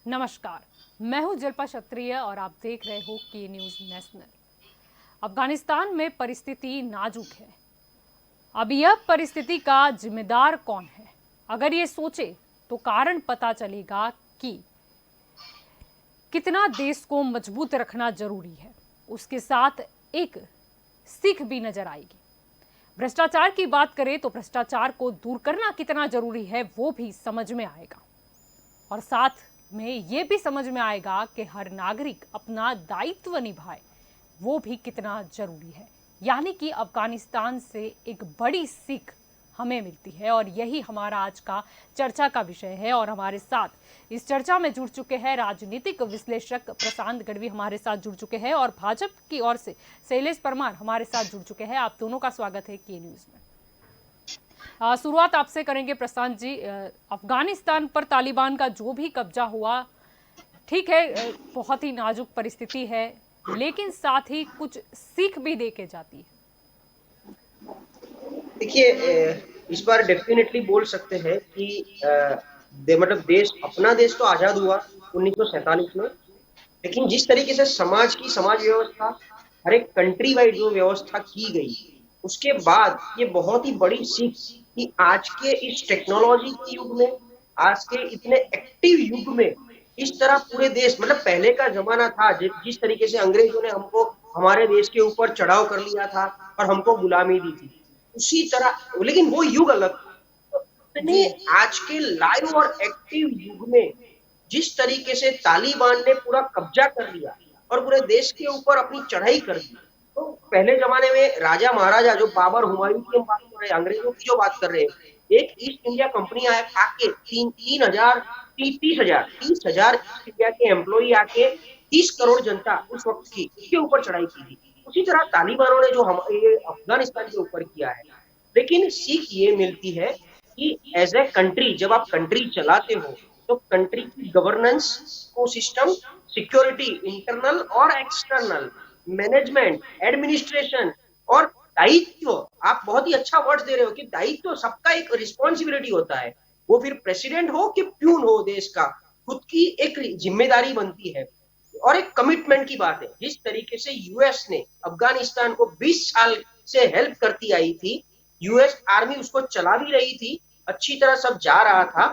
नमस्कार, मैं हूं जल्पा क्षत्रिय और आप देख रहे हो के न्यूज नेशनल। अफगानिस्तान में परिस्थिति नाजुक है। अब यह परिस्थिति का जिम्मेदार कौन है? अगर ये सोचे तो कारण पता चलेगा कि कितना देश को मजबूत रखना जरूरी है। उसके साथ एक सीख भी नजर आएगी। भ्रष्टाचार की बात करें तो भ्रष्टाचार को दूर करना कितना जरूरी है वो भी समझ में आएगा, और साथ में ये भी समझ में आएगा कि हर नागरिक अपना दायित्व निभाए वो भी कितना जरूरी है। यानी कि अफगानिस्तान से एक बड़ी सीख हमें मिलती है, और यही हमारा आज का चर्चा का विषय है। और हमारे साथ इस चर्चा में जुड़ चुके हैं राजनीतिक विश्लेषक प्रशांत गढ़वी हमारे साथ जुड़ चुके हैं, और भाजपा की ओर से शैलेश परमार हमारे साथ जुड़ चुके हैं। आप दोनों का स्वागत है के न्यूज में। शुरुआत आपसे करेंगे प्रशांत जी। अफगानिस्तान पर तालिबान का जो भी कब्जा हुआ, ठीक है, बहुत ही नाजुक परिस्थिति है, लेकिन साथ ही कुछ सीख भी देके जाती है। देखिए, इस बार डेफिनेटली बोल सकते हैं कि मतलब अपना देश तो आजाद हुआ 1947 में, लेकिन जिस तरीके से समाज व्यवस्था, हर एक कंट्री वाइड जो व्यवस्था की गई, उसके बाद ये बहुत ही बड़ी सीख कि आज के इस टेक्नोलॉजी के युग में, आज के इतने एक्टिव युग में, इस तरह पूरे देश, मतलब पहले का जमाना था जिस तरीके से अंग्रेजों ने हमको हमारे देश के ऊपर चढ़ाव कर लिया था और हमको गुलामी दी थी, उसी तरह, लेकिन वो युग अलग था। तो आज के लाइव और एक्टिव युग में जिस तरीके से तालिबान ने पूरा कब्जा कर लिया और पूरे देश के ऊपर अपनी चढ़ाई कर दी, तो पहले जमाने में राजा महाराजा, जो बाबर हुमायूं की हम बात कर रहे हैं, अंग्रेजों की जो बात कर रहे हैं, एक ईस्ट इंडिया कंपनी आके 30,000 ईस्ट इंडिया के एम्प्लॉई आके 30 करोड़ जनता उस वक्त की उसके ऊपर चढ़ाई की थी। उसी तरह तालिबानों ने जो हम ये अफगानिस्तान के ऊपर किया है। लेकिन सीख ये मिलती है कि एज ए कंट्री, जब आप कंट्री चलाते हो तो कंट्री की गवर्नेंस को सिस्टम, सिक्योरिटी, इंटरनल और एक्सटर्नल, मैनेजमेंट, एडमिनिस्ट्रेशन और दायित्व, आप बहुत ही अच्छा वर्ड दे रहे हो कि दायित्व, सबका एक रिस्पॉन्सिबिलिटी होता है। वो फिर प्रेसिडेंट हो कि प्यून हो, देश का खुद की एक जिम्मेदारी बनती है और एक कमिटमेंट की बात है। जिस तरीके से यूएस ने अफगानिस्तान को 20 साल से हेल्प करती आई थी, यूएस आर्मी उसको चला भी रही थी, अच्छी तरह सब जा रहा था,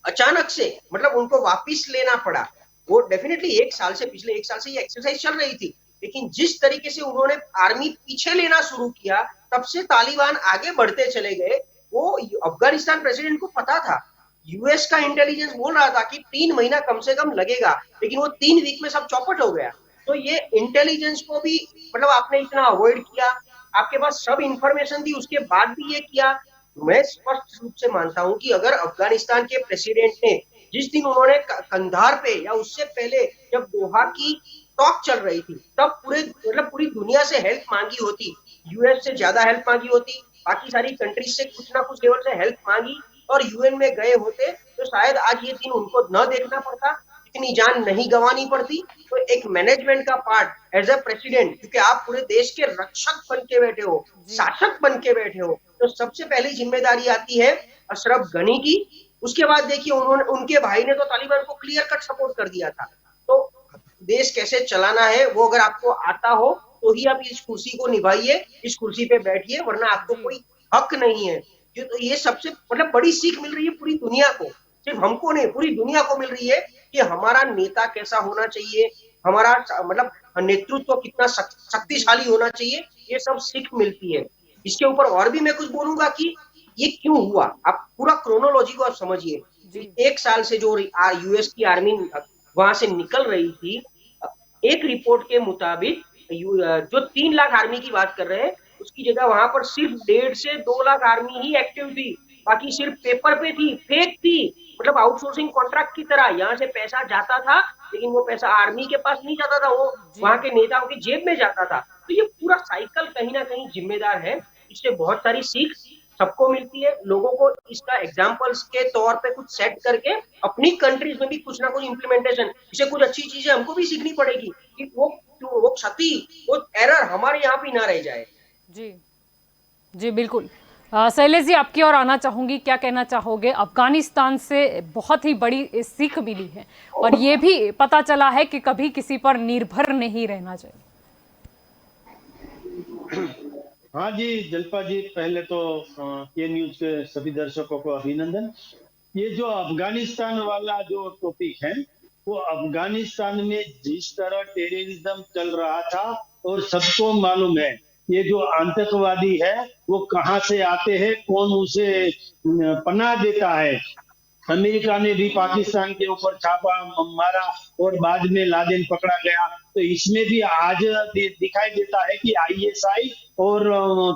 अचानक से मतलब उनको वापिस लेना पड़ा। वो डेफिनेटली पिछले एक साल से ये एक्सरसाइज चल रही थी, लेकिन जिस तरीके से उन्होंने आर्मी पीछे लेना शुरू किया, तब से तालिबान आगे बढ़ते चले गए। वो अफगानिस्तान प्रेसिडेंट को पता था, यूएस का इंटेलिजेंस बोल रहा था कि 3 महीना कम से कम लगेगा, लेकिन वो 3 वीक में सब चौपट हो गया। तो ये इंटेलिजेंस को भी, मतलब आपने इतना अवॉइड किया, आपके पास सब इंफॉर्मेशन थी, उसके बाद भी ये किया। मैं स्पष्ट रूप से मानता हूं कि अगर अफगानिस्तान के प्रेसिडेंट ने, जिस दिन उन्होंने कंधार पे या उससे पहले जब दोहा की टॉक चल रही थी, तब पूरी दुनिया से हेल्प मांगी होती, यूएस से ज्यादा हेल्प मांगी होती, बाकी सारी कंट्रीज से कुछ ना कुछ लेवल से हेल्प मांगी और यूएन में गए होते, तो शायद आज ये दिन उनको न देखना पड़ता, इतनी जान नहीं गंवानी पड़ती। तो एक मैनेजमेंट का पार्ट एज ए प्रेसिडेंट, क्योंकि आप पूरे देश के रक्षक बन के बैठे हो, शासक बन के बैठे हो, तो सबसे पहली जिम्मेदारी आती है अशरफ गनी की। उसके बाद देखिए, उन्होंने, उनके भाई ने तो तालिबान को क्लियर कट सपोर्ट कर दिया था। तो देश कैसे चलाना है वो अगर आपको आता हो तो ही आप इस कुर्सी को निभाइए, इस कुर्सी पे बैठिए, वरना आपको कोई हक नहीं है। तो ये सबसे मतलब बड़ी सीख मिल रही है पूरी दुनिया को, सिर्फ हमको नहीं, पूरी दुनिया को मिल रही है कि हमारा नेता कैसा होना चाहिए, हमारा मतलब नेतृत्व कितना शक्तिशाली होना चाहिए, ये सब सीख मिलती है। इसके ऊपर और भी मैं कुछ बोलूंगा कि ये क्यों हुआ, आप पूरा क्रोनोलॉजी को आप समझिए। एक साल से जो यूएस की आर्मी वहां से निकल रही थी, एक रिपोर्ट के मुताबिक जो 3 लाख आर्मी की बात कर रहे हैं, उसकी जगह वहां पर सिर्फ 1.5 से 2 लाख आर्मी ही एक्टिव थी, बाकी सिर्फ पेपर पे थी, फेक थी, मतलब आउटसोर्सिंग कॉन्ट्रैक्ट की तरह। यहाँ से पैसा जाता था, लेकिन वो पैसा आर्मी के पास नहीं जाता था, वो वहां के नेताओं की जेब में जाता था। तो ये पूरा साइकिल कहीं ना कहीं जिम्मेदार है। इससे बहुत सारी सीख सबको मिलती है, लोगों को इसका एग्जाम्पल्स के तौर पे कुछ सेट करके अपनी कंट्रीज में भी कुछ ना कुछ इम्प्लीमेंटेशन, इसे कुछ अच्छी चीजें हमको भी सीखनी पड़ेगी कि वो क्षति, वो एरर हमारे यहाँ भी ना रह जाए। जी जी बिल्कुल। शैलेश जी, आपकी ओर आना चाहूंगी, क्या कहना चाहोगे? अफगानिस्तान से बहुत ही बड़ी सीख मिली है और ये भी पता चला है कि कभी किसी पर निर्भर नहीं रहना चाहिए। हाँ जी जल्पा जी, पहले तो के न्यूज के सभी दर्शकों को अभिनंदन। ये जो अफगानिस्तान वाला जो टॉपिक है, वो अफगानिस्तान में जिस तरह टेररिज्म चल रहा था और सबको मालूम है, ये जो आतंकवादी है वो कहाँ से आते हैं, कौन उसे पनाह देता है। अमेरिका ने भी पाकिस्तान के ऊपर छापा मारा और बाद में लादेन पकड़ा गया। तो इसमें भी आज दिखाई देता है कि आईएसआई और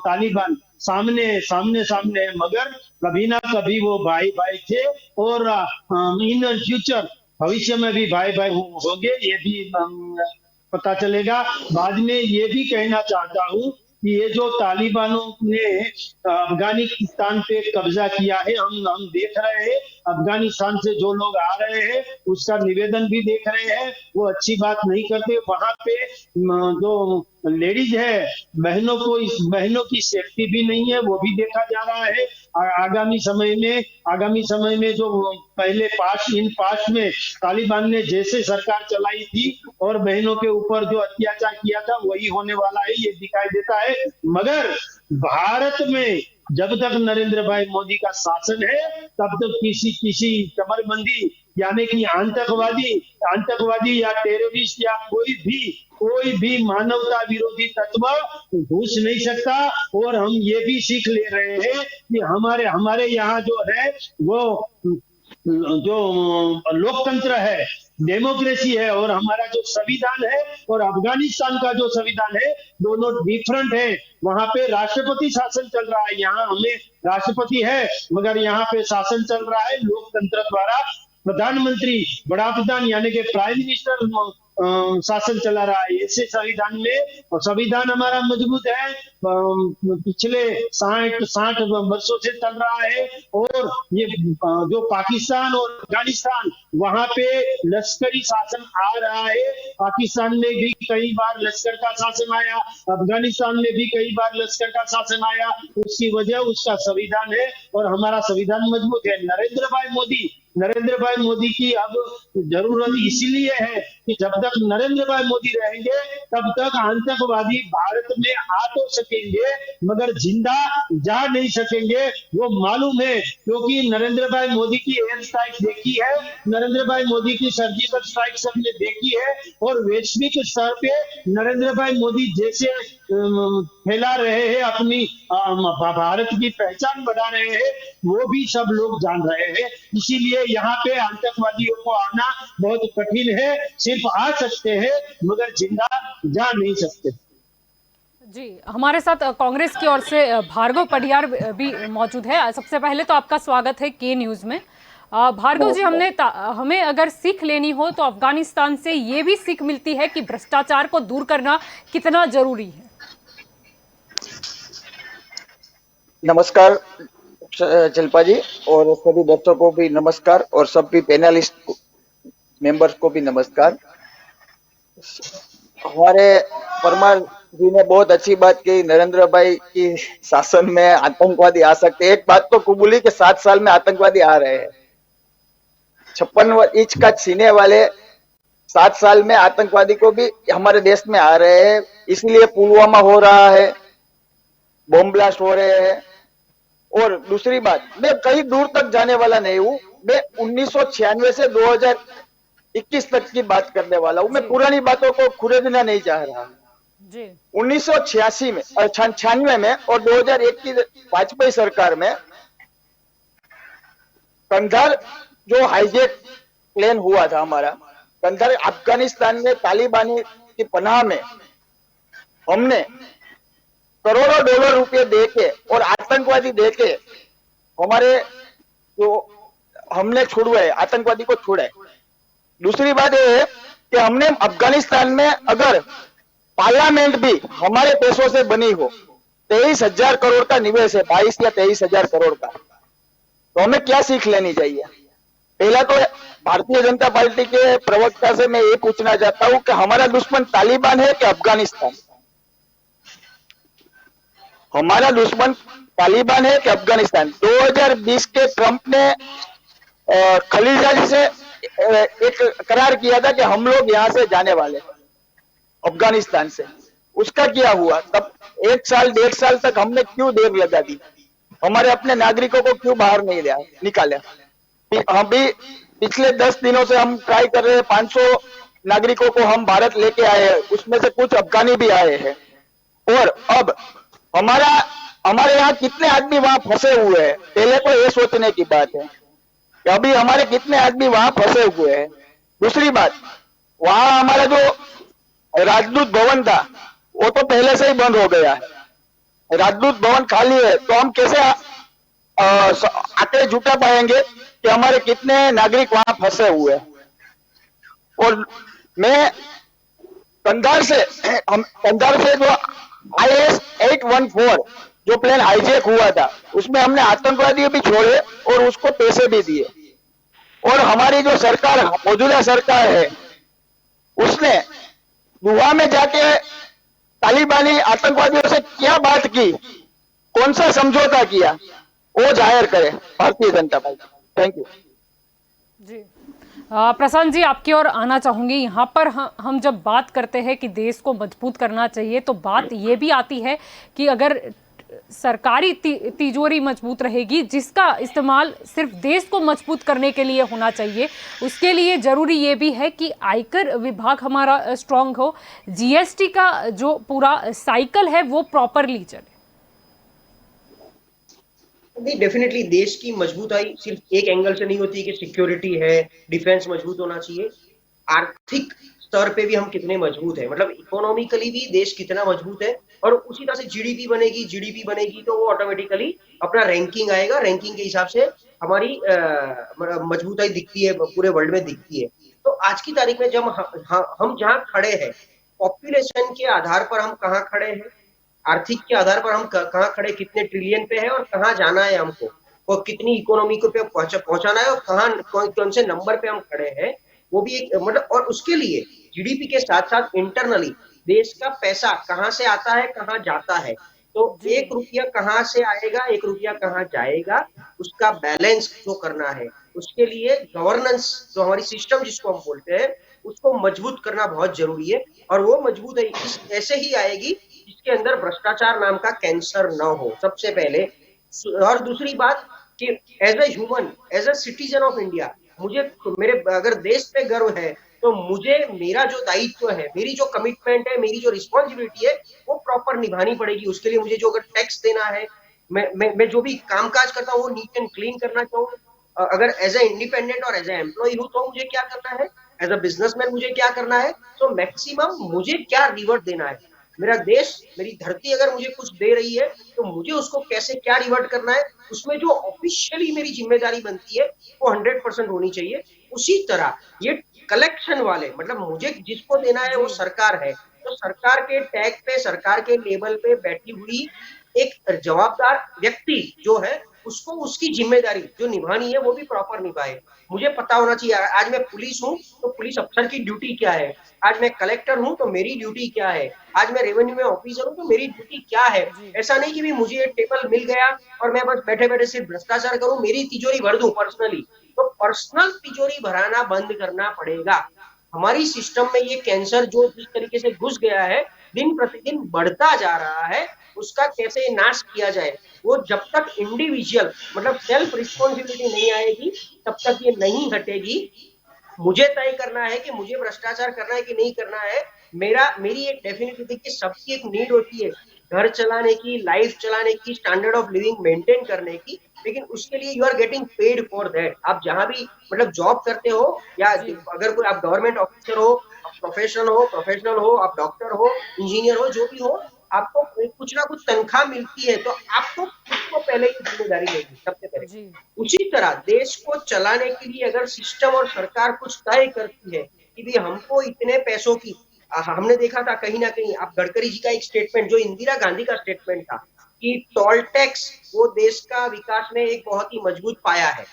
तालिबान सामने सामने सामने है, मगर कभी ना कभी वो भाई भाई थे और इन फ्यूचर भविष्य में भी भाई भाई होंगे, ये भी पता चलेगा। बाद में ये भी कहना चाहता हूँ कि ये जो तालिबानों ने अफगानिस्तान पे कब्जा किया है, हम देख रहे हैं, अफगानिस्तान से जो लोग आ रहे हैं उसका निवेदन भी देख रहे हैं, वो अच्छी बात नहीं करते। वहां पे जो लेडीज है, बहनों की सेफ्टी भी नहीं है, वो भी देखा जा रहा है। आगामी समय में जो पहले पास्ट में तालिबान ने जैसे सरकार चलाई थी और बहनों के ऊपर जो अत्याचार किया था, वही होने वाला है, ये दिखाई देता है। मगर भारत में जब तक नरेंद्र भाई मोदी का शासन है, तब तक किसी कमरबंदी यानी कि आतंकवादी या टेररिस्ट या कोई भी मानवता विरोधी तत्व घुस नहीं सकता। और हम ये भी सीख ले रहे हैं कि हमारे यहाँ जो है वो जो लोकतंत्र है, डेमोक्रेसी है, और हमारा जो संविधान है और अफगानिस्तान का जो संविधान है, दोनों डिफरेंट है। वहां पे राष्ट्रपति शासन चल रहा है, यहाँ हमें राष्ट्रपति है मगर यहाँ पे शासन चल रहा है लोकतंत्र द्वारा। प्रधानमंत्री, बड़ा प्रधान यानी कि प्राइम मिनिस्टर शासन चला रहा है ऐसे संविधान में। और संविधान हमारा मजबूत है, पिछले 60 वर्षों से चल रहा है। और ये जो पाकिस्तान और अफगानिस्तान, वहां पे लश्करी शासन आ रहा है। पाकिस्तान में भी कई बार लश्कर का शासन आया, अफगानिस्तान में भी कई बार लश्कर का शासन आया। उसकी वजह उसका संविधान है और हमारा संविधान मजबूत है। नरेंद्र भाई मोदी की अब जरूरत इसलिए है कि जब तक नरेंद्र भाई मोदी रहेंगे तब तक आतंकवादी भारत में आ तो सकेंगे मगर जिंदा जा नहीं सकेंगे, वो मालूम है। क्योंकि नरेंद्र भाई मोदी की एयर स्ट्राइक देखी है, नरेंद्र भाई मोदी की सर्जिकल स्ट्राइक सबने देखी है। और वैश्विक स्तर पे नरेंद्र भाई मोदी जैसे फैला रहे हैं, अपनी भारत की पहचान बढ़ा रहे हैं, वो भी सब लोग जान रहे हैं। इसीलिए यहाँ पे आतंकवादियों को आना बहुत कठिन है, सिर्फ आ सकते हैं मगर जिंदा जा नहीं सकते। जी, हमारे साथ कांग्रेस की ओर से भार्गव पढ़ियार भी मौजूद है। सबसे पहले तो आपका स्वागत है के न्यूज में। भार्गव जी, हमें अगर सीख लेनी हो तो अफगानिस्तान से ये भी सीख मिलती है कि भ्रष्टाचार को दूर करना कितना जरूरी है। नमस्कार जल्पा जी, और सभी दर्शकों को भी नमस्कार, और सभी पैनलिस्ट मेंबर्स को भी नमस्कार। हमारे परमार जी ने बहुत अच्छी बात कही, नरेंद्र भाई की शासन में आतंकवादी आ सकते हैं। एक बात तो कबूली कि 7 साल में आतंकवादी आ रहे हैं। 56 इंच का सीने वाले 7 साल में आतंकवादी को भी हमारे देश में आ रहे हैं। इसलिए पुलवामा हो रहा है, बॉम्ब ब्लास्ट हो रहे हैं। और दूसरी बात, मैं कहीं दूर तक जाने वाला नहीं हूँ। मैं 1996 से 2021 तक की बात करने वाला हूँ। मैं पुरानी बातों को खुरेदना नहीं चाह रहा। 1986 में और 96 में और 2001 की वाजपेयी सरकार में कंधार जो हाईजेक प्लेन हुआ था हमारा, कंधार अफगानिस्तान में तालिबानी की पनाह में हमने करोड़ों डॉलर रुपए देके और आतंकवादी देके हमारे जो हमने छुड़वाए, आतंकवादी को छुड़ाए। दूसरी बात यह है कि हमने अफगानिस्तान में अगर पार्लियामेंट भी हमारे पैसों से बनी हो, 23,000 करोड़ का निवेश है, 22 या 23,000 करोड़ का, तो हमें क्या सीख लेनी चाहिए? पहला तो भारतीय जनता पार्टी के प्रवक्ता से मैं ये पूछना चाहता हूं कि हमारा दुश्मन तालिबान है कि अफगानिस्तान? हमारा दुश्मन तालिबान है कि अफगानिस्तान? 2020 के ट्रंप ने खलीजा से एक करार किया था कि हम लोग यहाँ से जाने वाले अफगानिस्तान से। उसका क्या हुआ? तब 1 साल 1.5 साल तक हमने क्यों देर लगा दी? हमारे अपने नागरिकों को क्यों बाहर नहीं लिया निकाले? हम भी पिछले 10 दिनों से हम ट्राई कर रहे हैं, 500 नागरिकों को हम भारत लेके आए हैं, उसमें से कुछ अफगानी भी आए हैं। और अब हमारा हमारे यहाँ कितने आदमी वहां फंसे हुए हैं, पहले तो ये सोचने की बात है कि अभी हमारे कितने आदमी वहां फंसे हुए हैं। दूसरी बात, वहां हमारा जो राजदूत भवन था वो तो पहले से ही बंद हो गया है। राजदूत भवन खाली है, तो हम कैसे आंकड़े जुटा पाएंगे कि हमारे कितने नागरिक वहां फंसे हुए हैं? और मैं कंधार से जो IS 814 जो प्लेन हाईजैक हुआ था, उसमें हमने आतंकवादी भी छोड़े और उसको पैसे भी दिए। और हमारी जो सरकार, मौजूदा सरकार है, उसने गुहा में जाके तालिबानी आतंकवादियों से क्या बात की, कौन सा समझौता किया, वो जाहिर करे Bharatiya Janata party. Thank you जी। प्रशांत जी, आपकी ओर आना चाहूंगी। यहाँ पर हम जब बात करते हैं कि देश को मजबूत करना चाहिए, तो बात ये भी आती है कि अगर सरकारी तिजोरी मजबूत रहेगी, जिसका इस्तेमाल सिर्फ देश को मजबूत करने के लिए होना चाहिए, उसके लिए जरूरी ये भी है कि आयकर विभाग हमारा स्ट्रांग हो, GST का जो पूरा साइकिल है वो प्रॉपरली चले। नहीं, डेफिनेटली देश की मजबूताई सिर्फ एक एंगल से नहीं होती कि सिक्योरिटी है, डिफेंस मजबूत होना चाहिए। आर्थिक स्तर पे भी हम कितने मजबूत हैं, मतलब इकोनॉमिकली भी देश कितना मजबूत है, और उसी तरह से जीडीपी बनेगी तो वो ऑटोमेटिकली अपना रैंकिंग आएगा, रैंकिंग के हिसाब से हमारी मजबूताई दिखती है, पूरे वर्ल्ड में दिखती है। तो आज की तारीख में जब हम जहाँ खड़े हैं, पॉपुलेशन के आधार पर हम कहाँ खड़े हैं, आर्थिक के आधार पर हम कहाँ खड़े, कितने ट्रिलियन पे है और कहाँ जाना है हमको, और कितनी इकोनॉमी को पे पहुंचाना है, और कहाँ कौन से नंबर पे हम खड़े हैं, वो भी एक मतलब। और उसके लिए जीडीपी के साथ साथ इंटरनली देश का पैसा कहाँ से आता है, कहाँ जाता है, तो 1 रुपया कहाँ से आएगा, 1 रुपया कहाँ जाएगा, उसका बैलेंस जो करना है, उसके लिए गवर्नेंस जो हमारी सिस्टम जिसको हम बोलते हैं, उसको मजबूत करना बहुत जरूरी है। और वो मजबूत ऐसे ही आएगी जिसके अंदर भ्रष्टाचार नाम का कैंसर न हो, सबसे पहले। और दूसरी बात कि as a human, as a citizen of India, मुझे मेरे अगर देश पे गर्व है, तो मुझे मेरा जो दायित्व है, मेरी जो कमिटमेंट है, मेरी जो रिस्पॉन्सिबिलिटी है, वो प्रॉपर निभानी पड़ेगी। उसके लिए मुझे जो अगर टैक्स देना है, मैं जो भी कामकाज करता हूँ वो नीट एंड क्लीन करना चाहूँ। अगर एज ए इंडिपेंडेंट और एज ए एम्प्लॉय हूँ तो मुझे क्या करना है, एज अ बिजनेसमैन मुझे क्या करना है, तो मैक्सिमम मुझे क्या रिवर्ट देना है। मेरा देश, मेरी धरती अगर मुझे कुछ दे रही है, तो मुझे उसको कैसे क्या रिवर्ट करना है, उसमें जो ऑफिशियली मेरी जिम्मेदारी बनती है वो 100% होनी चाहिए। उसी तरह ये कलेक्शन वाले, मतलब मुझे जिसको देना है वो सरकार है, तो सरकार के टैग पे, सरकार के लेवल पे बैठी हुई एक जवाबदार व्यक्ति जो है, उसको उसकी जिम्मेदारी जो निभानी है वो भी प्रॉपर निभाए। मुझे पता होना चाहिए, आज मैं पुलिस हूँ तो पुलिस अफसर की ड्यूटी क्या है, आज मैं कलेक्टर हूँ तो मेरी ड्यूटी क्या है, आज मैं रेवेन्यू में ऑफिसर हूँ तो मेरी ड्यूटी क्या है। ऐसा नहीं कि भी मुझे ये टेबल मिल गया और मैं बस बैठे बैठे सिर्फ भ्रष्टाचार करूं, मेरी तिजोरी भर दूं पर्सनली। तो पर्सनल तिजोरी भराना बंद करना पड़ेगा। हमारी सिस्टम में ये कैंसर जो जिस तरीके से घुस गया है, दिन प्रतिदिन बढ़ता जा रहा है, उसका कैसे नाश किया जाए, वो जब तक इंडिविजुअल मतलब सेल्फ रिस्पॉन्सिबिलिटी नहीं आएगी, तब तक ये नहीं हटेगी। मुझे तय करना है कि मुझे भ्रष्टाचार करना है कि नहीं करना है। मेरी एक डेफिनेटिव थी कि सबकी एक नीड होती है घर चलाने की, लाइफ चलाने की, स्टैंडर्ड ऑफ लिविंग मेंटेन करने की, लेकिन उसके लिए you are getting paid for that. आप जहां भी मतलब जॉब करते हो, या अगर कोई आप गवर्नमेंट ऑफिसर हो, प्रोफेशनल हो, आप डॉक्टर हो, इंजीनियर हो, जो भी हो, आपको कुछ ना कुछ तनख्वाह मिलती है, तो आपको खुद को पहले ये जिम्मेदारी लेगी सबसे पहले। उसी तरह देश को चलाने के लिए अगर सिस्टम और सरकार कुछ तय करती है कि भी हमको इतने पैसों की, हमने देखा था कहीं ना कहीं, आप गडकरी जी का एक स्टेटमेंट जो इंदिरा गांधी का स्टेटमेंट था कि टोल टैक्स वो देश का विकास में एक बहुत ही मजबूत पाया है।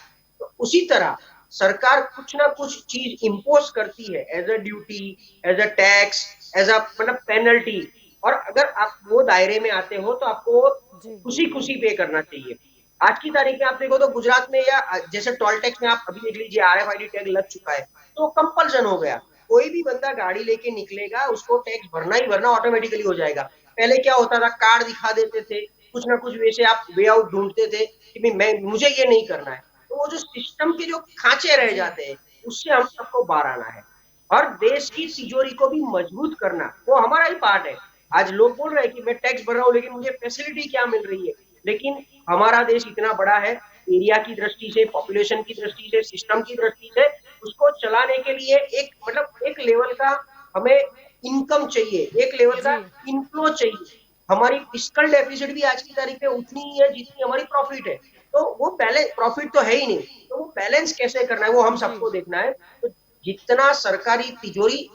तो उसी तरह सरकार कुछ ना कुछ चीज इम्पोज करती है, as a duty, as a tax, as a मतलब पेनल्टी, और अगर आप वो दायरे में आते हो तो आपको जी खुशी खुशी पे करना चाहिए। आज की तारीख में आप देखो तो गुजरात में या जैसे टोल टैक्स में आप अभी देख लीजिए RFID टैग लग चुका है, तो कंपल्सन हो गया। कोई भी बंदा गाड़ी लेके निकलेगा उसको टैक्स भरना ही भरना ऑटोमेटिकली हो जाएगा। पहले क्या होता था, कार्ड दिखा देते थे, कुछ ना कुछ वैसे आप वे आउट ढूंढते थे कि मैं मुझे ये नहीं करना है। तो वो जो सिस्टम के जो खांचे रह जी जाते हैं उससे हम सबको बाहर आना है और देश की तिजोरी को भी मजबूत करना वो हमारा ही पार्ट है। आज लोग बोल रहे हैं कि मैं टैक्स भर रहा हूँ लेकिन मुझे फैसिलिटी क्या मिल रही है, लेकिन हमारा देश इतना बड़ा है, एरिया की दृष्टि से, पॉपुलेशन की दृष्टि से, सिस्टम की दृष्टि से उसको चलाने के लिए एक मतलब एक लेवल का हमें इनकम चाहिए, एक लेवल का जी इनफ्लो चाहिए। हमारी फिस्कल डेफिसिट भी आज की तारीख में उतनी ही है जितनी हमारी प्रॉफिट है। तो वो बैलेंस, प्रॉफिट तो है ही नहीं, तो वो बैलेंस कैसे करना है वो हम जी सबको देखना है। तो जितना सरकारी तिजोरी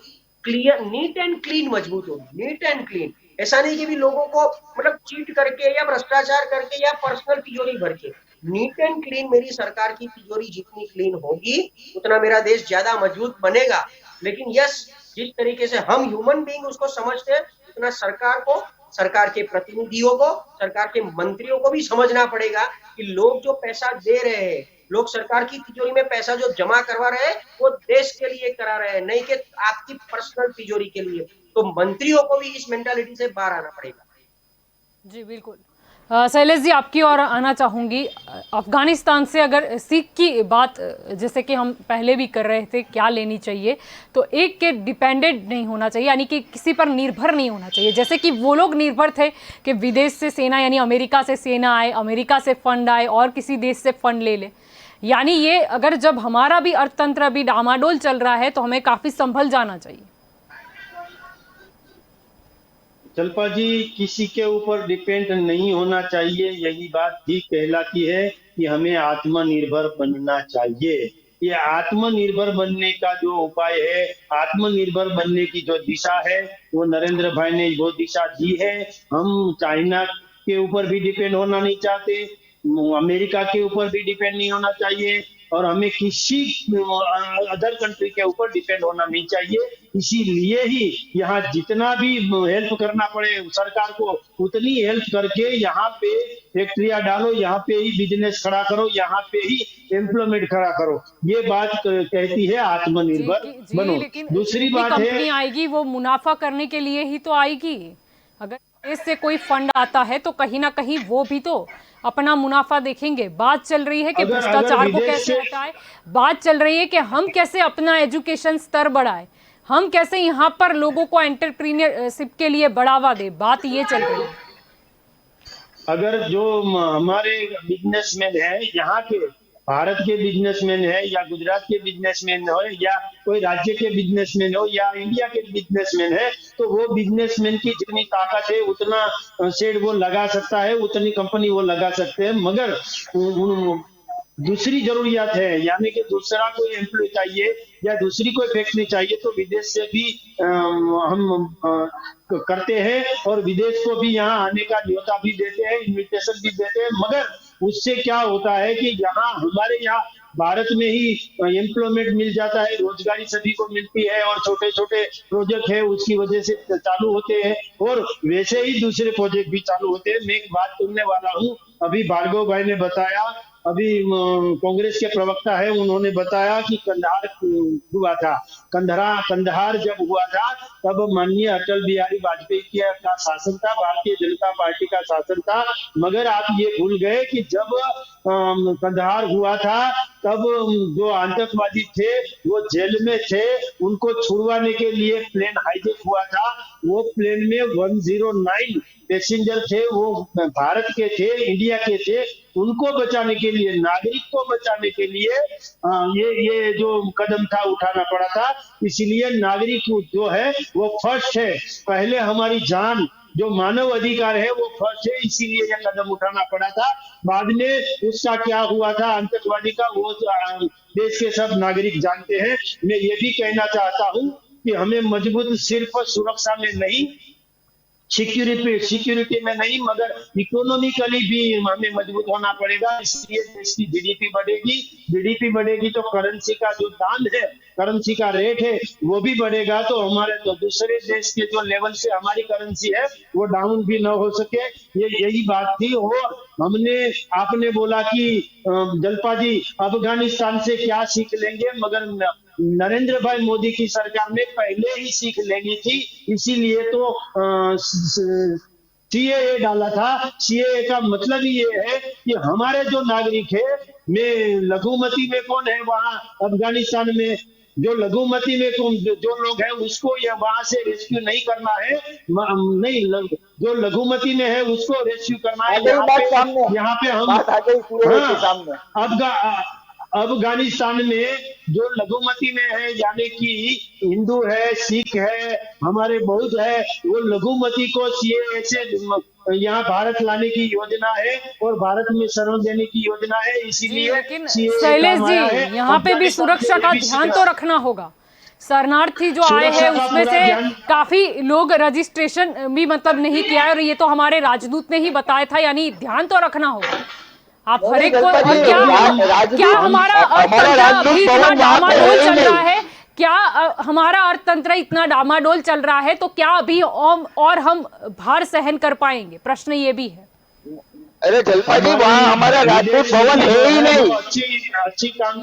क्लियर, नीट एंड क्लीन मजबूत होगी, नीट एंड क्लीन, ऐसा नहीं कि भी लोगों को मतलब चीट करके या भ्रष्टाचार करके या पर्सनल तिजोरी भर के। नीट एंड क्लीन मेरी सरकार की तिजोरी जितनी क्लीन होगी उतना मेरा देश ज्यादा मजबूत बनेगा। लेकिन यस, जिस तरीके से हम ह्यूमन बीइंग उसको समझते हैं उतना सरकार को, सरकार के प्रतिनिधियों को, सरकार के मंत्रियों को भी समझना पड़ेगा कि लोग जो पैसा दे रहे हैं, लोग सरकार की तिजोरी में पैसा जो जमा करवा रहे हैं वो देश के लिए करा रहे हैं, नहीं कि आपकी पर्सनल तिजोरी के लिए। तो मंत्रियों को भी इस मेंटालिटी से बाहर आना पड़ेगा। जी बिल्कुल। शैलेश जी, आपकी ओर आना चाहूँगी। अफगानिस्तान से अगर सीख की बात जैसे कि हम पहले भी कर रहे थे, क्या लेनी चाहिए, तो एक के डिपेंडेंट नहीं होना चाहिए, यानी कि किसी पर निर्भर नहीं होना चाहिए। जैसे कि वो लोग निर्भर थे कि विदेश से सेना, यानी अमेरिका से सेना आए, अमेरिका से फंड आए और किसी देश से फंड ले ले। यानी ये अगर जब हमारा भी अर्थतंत्र अभी डामाडोल चल रहा है तो हमें काफ़ी संभल जाना चाहिए। शिल्पा जी, किसी के ऊपर डिपेंड नहीं होना चाहिए, यही बात भी कहलाती है कि हमें आत्मनिर्भर बनना चाहिए। ये आत्मनिर्भर बनने का जो उपाय है, आत्मनिर्भर बनने की जो दिशा है, वो नरेंद्र भाई ने वो दिशा दी है। हम चाइना के ऊपर भी डिपेंड होना नहीं चाहते, अमेरिका के ऊपर भी डिपेंड नहीं होना चाहिए, और हमें किसी अदर कंट्री के ऊपर डिपेंड होना नहीं चाहिए। इसीलिए ही यहाँ जितना भी हेल्प करना पड़े सरकार को, उतनी हेल्प करके यहाँ पे फैक्ट्रियां डालो, यहाँ पे ही बिजनेस खड़ा करो, यहाँ पे ही एम्प्लॉयमेंट खड़ा करो। ये बात कहती है आत्मनिर्भर जी बनो। लेकिन जो दूसरी भी बात है, कंपनी आएगी वो मुनाफा करने के लिए ही तो आएगी। अगर देश से कोई फंड आता है तो कहीं ना कहीं वो भी तो अपना मुनाफा देखेंगे। बात चल रही है कि अगर अगर भ्रष्टाचार को विदेश कैसे से हटाए, बात चल रही है कि हम कैसे अपना एजुकेशन स्तर बढ़ाए, हम कैसे यहाँ पर लोगों को एंटरप्रीनियरशिप के लिए बढ़ावा दे, बात ये चल रही है। अगर जो हमारे बिजनेसमैन है, यहाँ के भारत के बिजनेसमैन है, या गुजरात के बिजनेसमैन हो, या कोई राज्य के बिजनेसमैन हो, या इंडिया के बिजनेसमैन है, तो वो बिजनेसमैन की जितनी ताकत है उतना शेड वो लगा सकता है, उतनी कंपनी वो लगा सकते हैं। मगर दूसरी जरूरियात है, यानी कि दूसरा कोई एम्प्लॉय चाहिए या दूसरी कोई फैक्ट्री चाहिए, तो विदेश से भी हम करते हैं, और विदेश को भी यहाँ आने का न्योता भी देते हैं, इन्विटेशन भी देते हैं। मगर उससे क्या होता है कि यहाँ हमारे यहाँ भारत में ही एम्प्लॉयमेंट मिल जाता है, रोजगारी सभी को मिलती है, और छोटे छोटे प्रोजेक्ट है उसकी वजह से चालू होते हैं, और वैसे ही दूसरे प्रोजेक्ट भी चालू होते हैं। मैं एक बात सुनने वाला हूँ, अभी भार्गव भाई ने बताया, अभी कांग्रेस के प्रवक्ता है, उन्होंने बताया कि कंधार हुआ था, कंधार जब हुआ था तब माननीय अटल बिहारी वाजपेयी का शासन था, भारतीय जनता पार्टी का शासन था। मगर आप ये भूल गए कि जब कंधार हुआ था तब जो आतंकवादी थे वो जेल में थे, उनको छुड़वाने के लिए प्लेन हाईजेक हुआ था। वो प्लेन में 109 पैसेंजर थे, वो भारत के थे, इंडिया के थे। उनको बचाने के लिए, नागरिक को बचाने के लिए ये जो कदम था उठाना पड़ा था। इसलिए नागरिक जो है वो फर्स्ट है, पहले हमारी जान, जो मानव अधिकार है वो फर्स्ट है, इसीलिए यह कदम उठाना पड़ा था। बाद में उसका क्या हुआ था आतंकवादी का, वो देश के सब नागरिक जानते हैं। मैं ये भी कहना चाहता हूँ कि हमें मजबूत सिर्फ सुरक्षा में नहीं, सिक्योरिटी में नहीं, मगर इकोनॉमिकली भी हमें मजबूत होना पड़ेगा। इसलिए देश की जीडीपी बढ़ेगी तो करेंसी का जो दाम है, करेंसी का रेट है, वो भी बढ़ेगा। तो हमारे तो दूसरे देश के जो लेवल से हमारी करेंसी है वो डाउन भी न हो सके, ये यही बात थी। और आपने बोला कि जलपा जी अफगानिस्तान से क्या सीख लेंगे, मगर नरेंद्र भाई मोदी की सरकार ने पहले ही सीख लेनी थी। इसीलिए तो सीएए डाला था। सीएए का मतलब ही ये है कि हमारे जो नागरिक है, में लघुमती में कौन है वहां अफगानिस्तान में, जो लघुमती में जो लोग हैं उसको ये वहां से रेस्क्यू नहीं करना है, नहीं जो लघुमती में है उसको रेस्क्यू करना है। यहाँ पे हम अफगानिस्तान में जो लघुमती में है, यानी कि हिंदू है, सिख है, हमारे बौद्ध है, वो लघुमती को सीएए से यहाँ भारत लाने की योजना है और भारत में शरण देने की योजना है। इसीलिए लेकिन शैलेश जी यहाँ पे भी सुरक्षा का ध्यान तो रखना होगा। शरणार्थी जो आए हैं उसमें से काफी लोग रजिस्ट्रेशन भी मतलब नहीं किया है, और ये तो हमारे राजदूत ने ही बताया था, यानी ध्यान तो रखना होगा। आप हर एक को, और क्या हमारा अर्थतंत्र अभी इतना डामाडोल चल रहा है, क्या हमारा अर्थतंत्र इतना डामाडोल चल रहा है, तो क्या अभी और हम भार सहन कर पाएंगे? प्रश्न ये भी है। अरे जलपा जी, वहाँ हमारा राजदूत भवन है ही नहीं।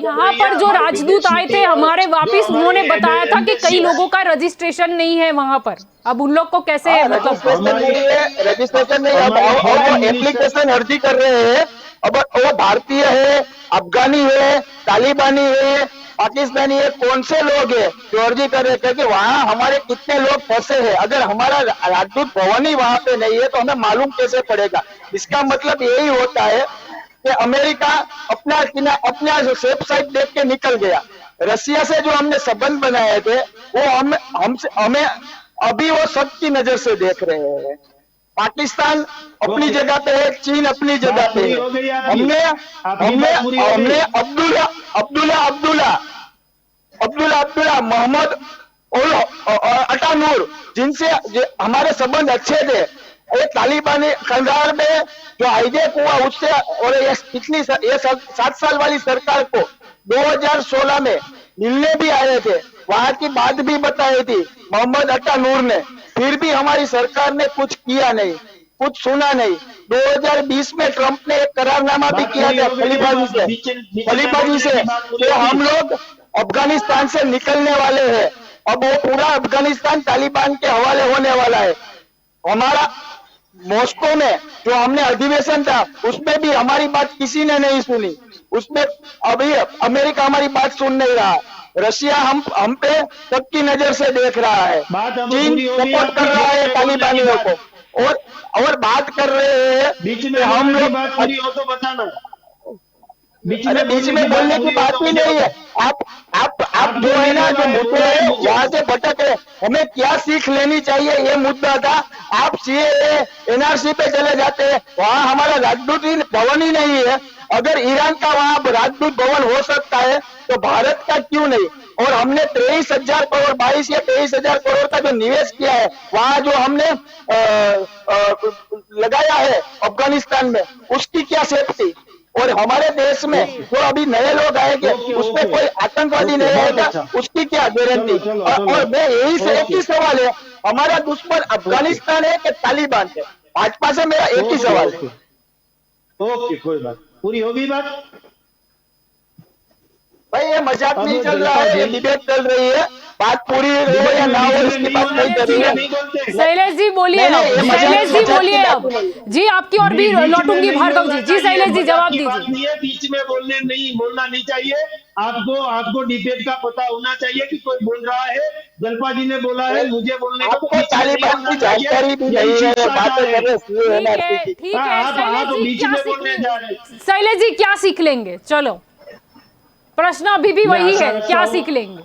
यहाँ पर जो राजदूत आए थे हमारे वापिस, उन्होंने बताया था कि कई लोगों का रजिस्ट्रेशन नहीं है वहाँ पर। अब उन लोग को कैसे रजिस्ट्रेशन नहीं, अब एप्लीकेशन अर्जी कर रहे हैं। अब वो भारतीय है, अफगानी है, तालिबानी है, पाकिस्तानी है, कौन से लोग हैं जो अर्जी कर रहे हैं? क्योंकि वहाँ हमारे कितने लोग फंसे हैं। अगर हमारा राजदूत भवन ही वहाँ पे नहीं है तो हमें मालूम कैसे पड़ेगा? इसका मतलब यही होता है कि अमेरिका अपना सेफ साइड देख के निकल गया। रसिया से जो हमने संबंध बनाए थे वो हमें अभी वो सबकी नजर से देख रहे हैं। पाकिस्तान अपनी जगह पे है, चीन अपनी जगह पे है। हमने अब्दुल्ला मोहम्मद और अटानूर, जिनसे हमारे संबंध अच्छे थे, ये तालिबानी कंधार में जो हाईजैक हुआ उससे, और ये पिछली 7 साल वाली सरकार को 2016 में मिलने भी आए थे, वहां की बात भी बताई थी मोहम्मद अटानूर ने, फिर भी हमारी सरकार ने कुछ किया नहीं, कुछ सुना नहीं। 2020 में ट्रंप ने एक करारनामा भी किया था खलीबाजी से कि हम लोग अफगानिस्तान से निकलने वाले हैं। अब वो पूरा अफगानिस्तान तालिबान के हवाले होने वाला है। हमारा मॉस्को में जो हमने अधिवेशन था उसमें भी हमारी बात किसी ने नहीं सुनी। उसमें अभी अमेरिका हमारी बात सुन नहीं रहा, रशिया हम पे सबकी नजर से देख रहा है, चीन सपोर्ट कर रहा है तालिबानियों को, और बात कर रहे हैं बीच में हम लोग बात पूरी हो तो बताना। बीच में बोलने की बात ही नहीं है। आप जो है ना, जो मुद्दे है वहां से भटक रहे। हमें क्या सीख लेनी चाहिए ये मुद्दा था। आप सीएए एनआरसी पे चले जाते हैं, वहां हमारा राजदूत भवन ही नहीं है। अगर ईरान का वहां राजदूत भवन हो सकता है तो भारत का क्यों नहीं? और हमने 23,000 करोड़ 22 या 23,000 करोड़ का जो निवेश किया है वहां, जो हमने लगाया है अफगानिस्तान में, उसकी क्या सेफ्टी? और हमारे देश में जो अभी नए लोग आएंगे उसमें कोई आतंकवादी नहीं आएगा, उसकी क्या गारंटी? और मैं यही से एक ही सवाल है, हमारा दुश्मन अफगानिस्तान है कि तालिबान है? भाजपा से मेरा एक ही सवाल है। ओके, कोई बात पूरी होगी बात। भाई ये मजाक नहीं चल रहा है, ये डिबेट चल रही है। बात पूरी हो या ना हो इसकी बात नहीं कर रही है। शैलेश जी बोलिए, शैलेश जी बोलिए अब जी, आपकी और भी लौटूंगी भार्गव जी। जी शैलेश जी जवाब दीजिए। बीच में बोलना नहीं चाहिए। आपको डिबेट का पता होना चाहिए कि कोई बोल रहा है। जलपा जी ने बोला है, मुझे बोलने को तालिबान की जानकारी भी नहीं है, बातें कर रहे हैं। ठीक है शैलेश जी, क्या सीख लेंगे? चलो प्रश्न अभी भी वही है, क्या सीख लेंगे?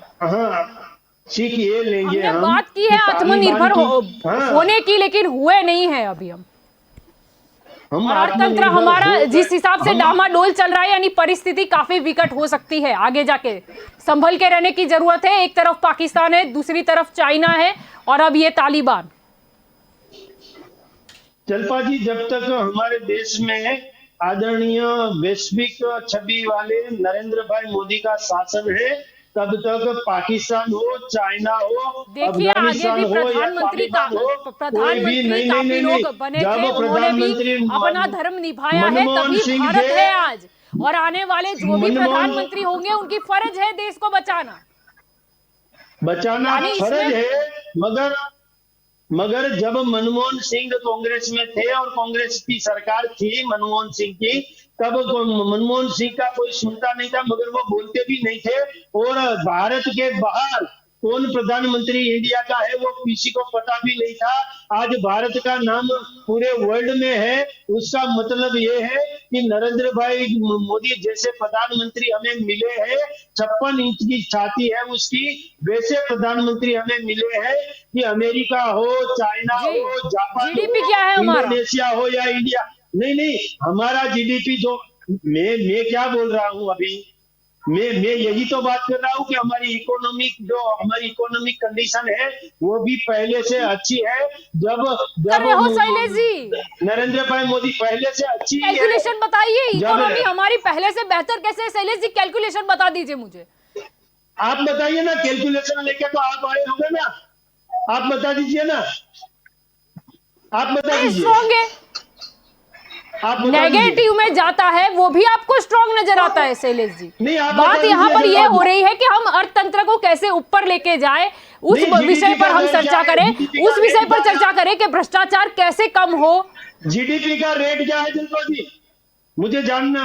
सीख ये लेंगे, हमने बात की है आत्मनिर्भर होने की, लेकिन हुए नहीं है अभी हम। अर्थतंत्र हमारा जिस हिसाब से डामाडोल चल रहा है, यानी परिस्थिति काफी विकट हो सकती है आगे जाके। संभल के रहने की जरूरत है। एक तरफ पाकिस्तान है, दूसरी तरफ चाइना है, और अब ये तालिबान। जलपा जी, जब तक हमारे देश में आदरणीय वैश्विक छवि वाले नरेंद्र भाई मोदी का शासन है, तब तक पाकिस्तान हो, चाइना हो, देखिए आगे अफगानिस्तान भी हो या तालिबान हो, कोई भी नहीं नहीं काफी नहीं नहीं। लोग बने जब थे, उन्होंने भी प्रधानमंत्री अपना धर्म निभाया है, मनमोहन तभी सिंह भारत थे, है आज। और आने वाले जो भी मनमोहन प्रधानमंत्री होंगे उनकी फर्ज है देश को बचाना। बचाना यानी फर्ज इसमें है, मगर मगर जब मनमोहन सिंह कांग्रेस में थे और कांग्रेस की सरकार थी मनमोहन सिंह की, तब मनमोहन सिंह का कोई सुनता नहीं था, मगर वो बोलते भी नहीं थे। और भारत के बाहर कौन प्रधानमंत्री इंडिया का है वो किसी को पता भी नहीं था। आज भारत का नाम पूरे वर्ल्ड में है, उसका मतलब ये है कि नरेंद्र भाई मोदी जैसे प्रधानमंत्री हमें मिले हैं, 56 इंच की छाती है उसकी, वैसे प्रधानमंत्री हमें मिले हैं कि अमेरिका हो, चाइना जी, हो, जापान जीडीपी हो, क्या है हमारा? इंडोनेशिया हो या इंडिया, नहीं नहीं, हमारा जीडीपी जो मैं क्या बोल रहा हूँ अभी, मैं यही तो बात कर रहा हूँ कि हमारी इकोनॉमिक कंडीशन है वो भी पहले से अच्छी है। जब कर रहे हो जब शैलेश जी? नरेंद्र भाई मोदी पहले से अच्छी ही है। कैलकुलेशन बताइए, जब इकोनॉमी हमारी पहले से बेहतर कैसे है? शैलेश जी कैलकुलेशन बता दीजिए मुझे। आप बताइए ना, कैलकुलेशन लेके तो आप आए होंगे ना, आप बता दीजिए ना, आप बता दीजिए, स्ट्रॉन्ग है, आप बता दीजिए। नेगेटिव में जाता है वो भी आपको स्ट्रॉन्ग नजर आता है शैलेश जी। नहीं, आप बात बता यहाँ पर दीजिए ये जनाब। हो रही है कि हम अर्थतंत्र को कैसे ऊपर लेके जाए, उस नहीं, विषय GDP पर का हम रेट चर्चा क्या है? करें, GDP का उस विषय रेट पर क्या है? चर्चा करें कि भ्रष्टाचार कैसे कम हो। जीडीपी का रेट क्या है जनता जी, मुझे जानना